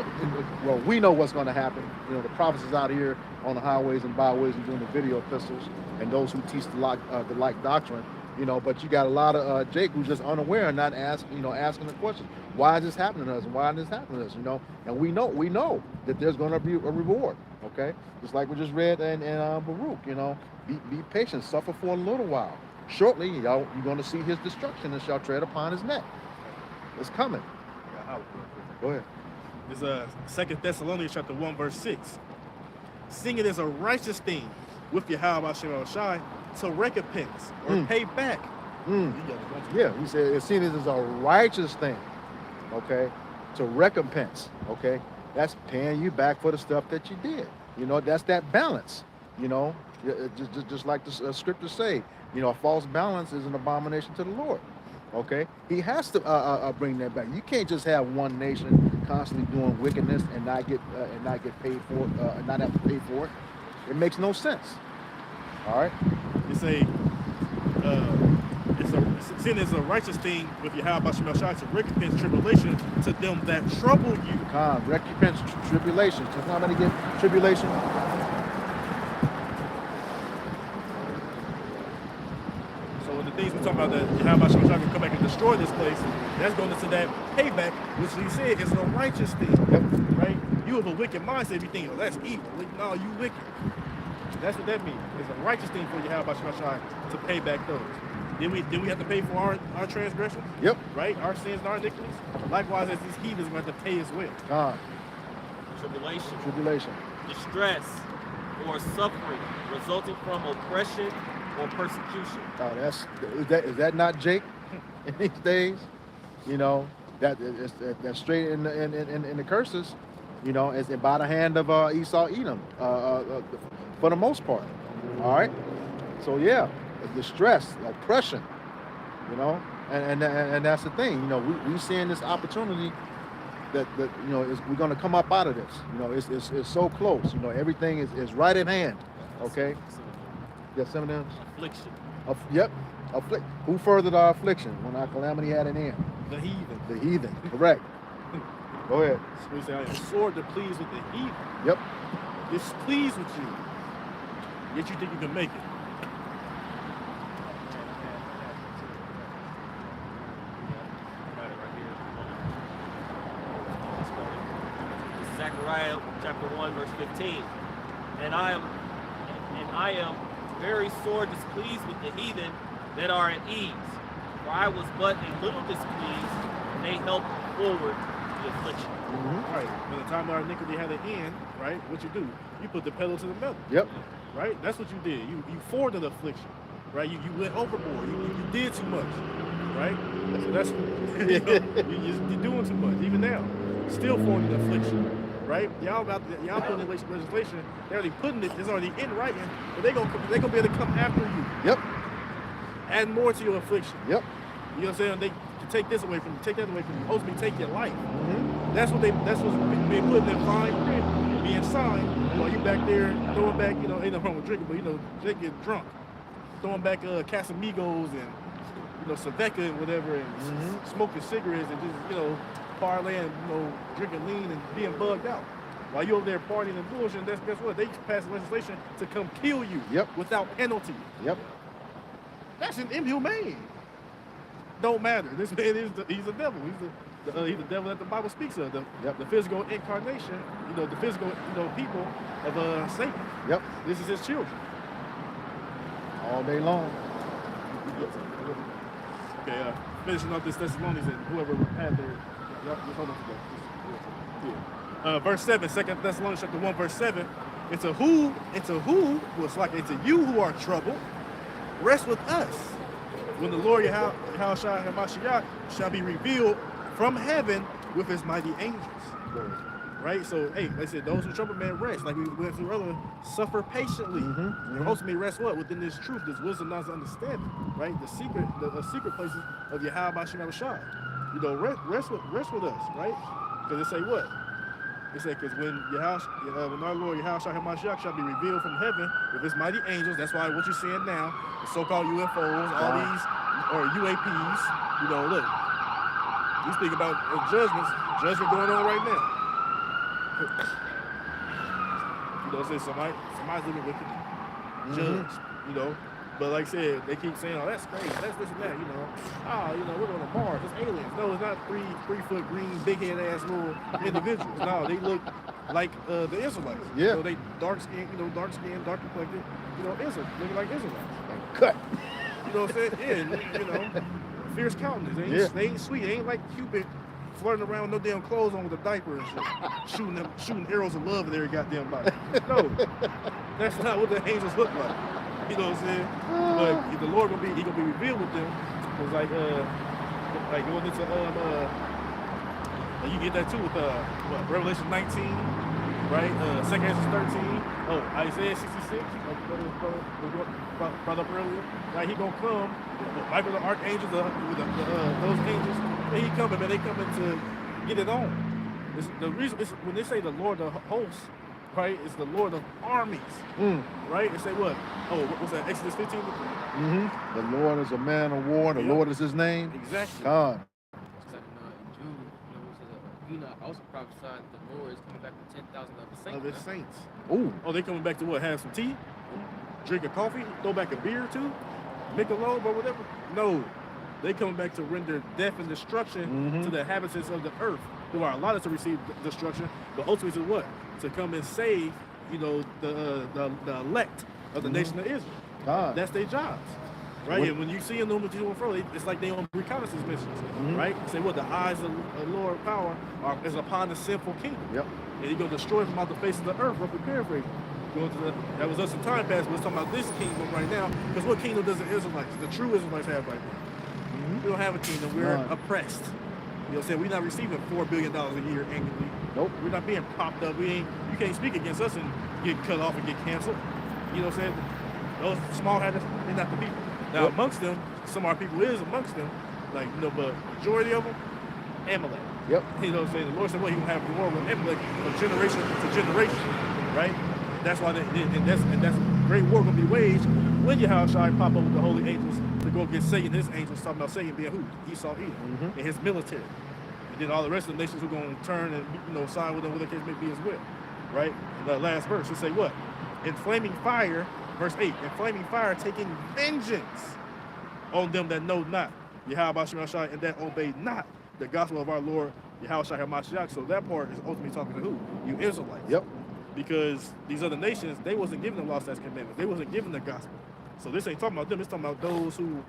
well, we know what's going to happen. You know, the prophets is out here on the highways and byways and doing the video epistles, and those who teach the like doctrine. You know, but you got a lot of Jake who's just unaware and not asking the question, why is this happening to us? Why is this happening to us? You know, and we know that there's going to be a reward. Okay, just like we just read in Baruch. You know, be patient, suffer for a little while. Shortly, you're going to see his destruction and shall tread upon his neck. It's coming. Go ahead. It's 2 Thessalonians chapter 1 verse 6. Sing it as a righteous thing with Yahweh Shem Shai, to recompense or pay back. Yeah, he said it's seen as a righteous thing, okay, to recompense, okay. That's paying you back for the stuff that you did. You know, that's that balance. You know, just like the scriptures say, you know, a false balance is an abomination to the Lord. Okay, he has to bring that back. You can't just have one nation constantly doing wickedness and not get paid for it, and not have to pay for it. It makes no sense. All right. It's sin is a righteous thing with Yahweh Shem Shai, to recompense tribulation to them that trouble you. Recompense tribulation. Just how many get tribulation? So the things we're talking talking about that, how about Shah can come back and destroy this place, that's going into that payback, which he said is a righteous thing, right? You have a wicked mindset if you think, oh, that's evil. No, you wicked. That's what that means. It's a righteous thing for Yahweh Shah to pay back those. Then we have to pay for our transgressions, Yep. right? Our sins and our iniquities. Likewise, as these heathens, we have to pay as well. God. Tribulation, distress, or suffering resulting from oppression or persecution. Oh, is that not Jake in these days? You know, that's straight in the curses. You know, it's by the hand of Esau Edom, for the most part. All right. So yeah, distress, oppression. You know, and that's the thing. You know, we seeing this opportunity that you know we're going to come up out of this. You know, it's so close. You know, everything is right at hand. Okay. Yes, some of them. Affliction. Yep. Who furthered our affliction when our calamity had an end? The heathen. The heathen. Correct. Go ahead. So we say, I am sore to please with the heathen. Yep. Displeased with you. Yet you think you can make it. Zechariah chapter 1, verse 15. And I am very sore displeased with the heathen that are at ease. For I was but a little displeased, and they helped forward the affliction. All right. By the time our iniquity had an end, right? What you do? You put the pedal to the metal. Yep. Right? That's what you did. You forwarded the affliction. Right? You went overboard. You did too much. Right? So that's you're doing too much. Even now, still forwarding the affliction. Right? Y'all putting in legislation. They're already putting it. It's already in writing. But they're gonna be able to come after you. Yep. Add more to your affliction. Yep. You know what I'm saying? They can take this away from you, take that away from you. Hopefully take your life. That's what's being put in fine print, being signed while you back there throwing back, you know, ain't nothing wrong with drinking, but you know, they get drunk. Throwing back Casamigos and you know, Saveca and whatever, and smoking cigarettes and just, you know, parlaying, you know, drinking lean and being bugged out. While you over there partying and bullshit, guess what? They passed legislation to come kill you without penalty. Yep. That's an inhumane. Don't matter. This man he's a devil. He's the devil that the Bible speaks of. The physical incarnation, you know, the physical, you know, people of Satan. Yep. This is his children. All day long. Okay, finishing up this Thessalonians and whoever had their hold on to that. Verse 7, 2 Thessalonians chapter 1, verse 7. It's a who, it's like it's a you who are troubled. Rest with us when the Lord Yahweh shall be revealed from heaven with his mighty angels. Right? So, hey, like I said, those who trouble, man, rest. Like we went through earlier, suffer patiently. And ultimately rest what? Within this truth, this wisdom, knowledge, understanding. Right? The secret places of Yahweh Shai. You know, rest with us, right? Because it say what? It say, because when our Lord Yahweh shall be revealed from heaven with his mighty angels, that's why what you're seeing now, the so-called UFOs, all these, or UAPs, you know, look, we speak about judgment going on right now. You know, say somebody's living with it, judge, you know. But like I said, they keep saying, oh, that's crazy, that's this and that, you know. Oh, you know, we're going to Mars, it's aliens. No, it's not three-foot green, big-head ass little individuals. No, they look like the Israelites. Yeah. So they dark skinned, dark complected, you know, looking like Israelites. Cut. You know what I'm saying? Yeah, you know, fierce countenance. They ain't sweet. They ain't like Cupid flirting around with no damn clothes on with a diaper and shit. shooting arrows of love in their goddamn body. No, that's not what the angels look like. You know what I'm saying? But the Lord gonna be revealed with them. Cause like going into you get that too with Revelation 19, right? 2 Ezra 13. Oh, Isaiah 66. Brought up earlier. Right? He gonna come. Michael the archangel, those angels. And he coming, man. They coming to get it on. The reason when they say the Lord of hosts. Right, it's the Lord of armies. Right? They say what? Oh, what's that? Exodus 15. The Lord is a man of war. The Lord is his name. Exactly. God. It's like in Jude, Enoch also prophesied that the Lord is coming back with 10,000 of his saints. Of his saints. Ooh. Oh, they coming back to what? Have some tea, drink a coffee, throw back a beer too. make a loan, but whatever. No, they coming back to render death and destruction to the inhabitants of the earth, who are allotted to receive destruction, but ultimately to what? To come and save, you know, the elect of the nation of Israel. God. That's their jobs. Right, What- and when you see in Numbers 2 and 4, it's like they on reconnaissance missions, right? Say what the eyes of the Lord power is upon the sinful kingdom. Yep. And he's gonna destroy from out the face of the earth, roughly paraphrasing. That was us in time past, but it's talking about this kingdom right now. Because what kingdom does the Israelites, the true Israelites, have right now? We don't have a kingdom. We're None. oppressed. You know what I'm saying? We're not receiving $4 billion a year annually. Nope. We're not being propped up. You can't speak against us and get cut off and get canceled. You know what I'm saying? Those small-headed, they're not the people. Now, amongst them, some of our people is amongst them, like, you know, but majority of them, Amalek. Yep. You know what I'm saying? The Lord said, well, he gonna have war with Amalek from generation to generation, right? That's why and that's great war gonna be waged when Yahushua pop up with the holy angels to go get Satan. His angels talking about Satan being who? Esau, Edom, and his military. And then all the rest of the nations who gonna turn and, you know, side with them, whatever the case may be as well, right? And that last verse, it say what? In flaming fire, verse 8, in flaming fire taking vengeance on them that know not Yahweh Shemashai and that obey not the gospel of our Lord Yahweh HaMashiach. So that part is ultimately talking to who? You Israelites. Yep. Because these other nations, they wasn't given the law, statutes, commandments. They wasn't given the gospel. So this ain't talking about them. It's talking about those who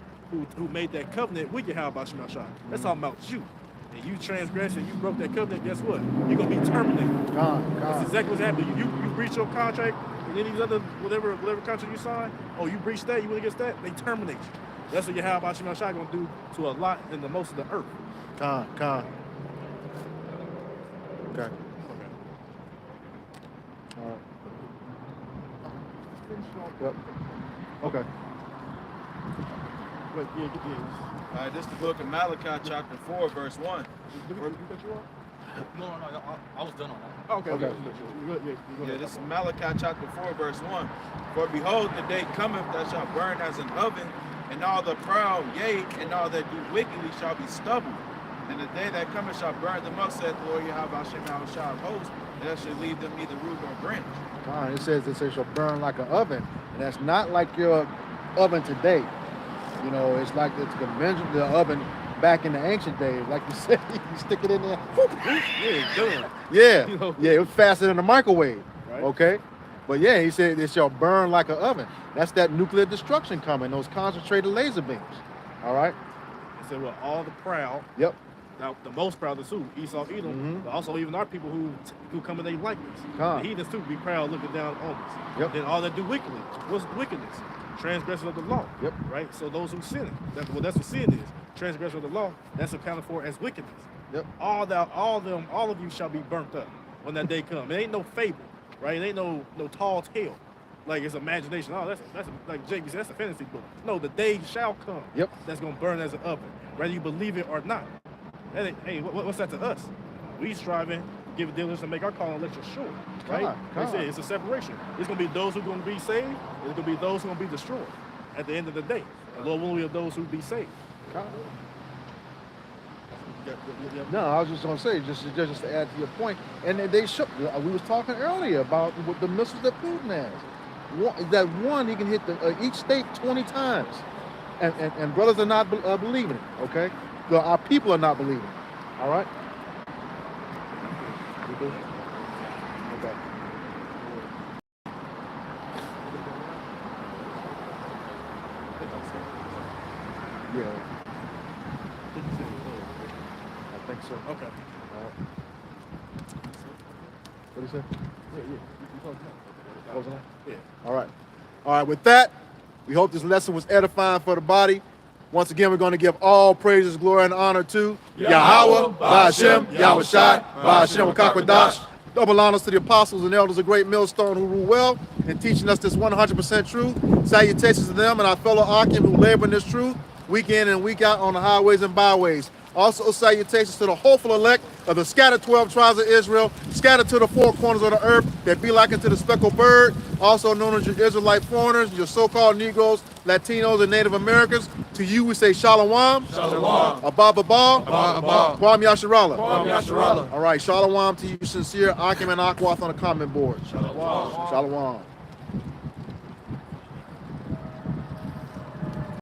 made that covenant with Yahweh Shemashai. That's talking about you. And you transgressed and you broke that covenant, guess what? You're going to be terminated. That's exactly what's happening. You breach your contract and any other, whatever contract you sign, oh, you breached that, you went against that, they terminate you. That's what Yahweh Shemashai going to do to a lot in the most of the earth. Con. Okay. All right. Yep. Okay. Wait, yeah, get the All right, this is the book of Malachi, chapter 4, verse 1. No, I was done on that. Okay. Yeah, this is Malachi chapter 4, verse 1. For behold, the day cometh that shall burn as an oven, and all the proud, yea, and all that do wickedly shall be stubble. And the day that cometh shall burn them up, saith the Lord Yahweh Hashem Yahushua of hosts, and that shall leave them neither root nor branch. It says shall burn like an oven, and that's not like your oven today. You know, it's like it's conventional oven back in the ancient days, like you said. You stick it in there. Whoop, Yeah, done. yeah, You know? yeah. It was faster than a microwave. Right. Okay, but yeah, he said it shall burn like an oven. That's that nuclear destruction coming. Those concentrated laser beams. All right. It said, well, all the proud. Yep. Now, the most proud is who? Esau, Edom, but also even our people who come in their likeness. God. The heathens too be proud looking down on us. Yep. Then all that do wickedly. What's wickedness? Transgression of the law. Yep. Right? So those who sin, that's what sin is. Transgression of the law, that's accounted for as wickedness. Yep. All of you shall be burnt up when that day comes. It ain't no fable, right? It ain't no tall tale. Like it's imagination. Oh, that's like Jake said, that's a fantasy book. No, the day shall come. Yep. That's gonna burn as an oven, whether you believe it or not. That ain't, hey, what's that to us? We striving, give diligence to make our call and election sure, right? They say it's a separation. It's gonna be those who are gonna be saved. It's gonna be those who are gonna be destroyed at the end of the day. And Lord willing, we are those who be saved. No, I was just gonna say, just to add to your point, and they shook. We was talking earlier about what the missiles that Putin has. That one, he can hit each state 20 times, and brothers are not believing it. Okay, so our people are not believing it. All right. You good? Okay. Yeah. I think so. Okay. All right. What do you say? Closing out? Yeah. All right. All right. With that, we hope this lesson was edifying for the body. Once again, we're going to give all praises, glory, and honor to Yahweh, Ba'ashem, Yahushai, Ba'ashem, Kakwadash. Double honors to the apostles and elders of Great Millstone who rule well in teaching us this 100% truth. Salutations to them and our fellow Akim who labor in this truth week in and week out on the highways and byways. Also salutations to the hopeful elect of the scattered 12 tribes of Israel, scattered to the four corners of the earth that be likened to the speckled bird, also known as your Israelite foreigners, your so-called Negroes, Latinos, and Native Americans. To you we say Shalom. Shalom. Abba Babal. Abba. Kwam Yasharallah. Kwam Yasharallah. All right, Shalom to you sincere Akim and Akwath on the comment board. Shalom. Shalom.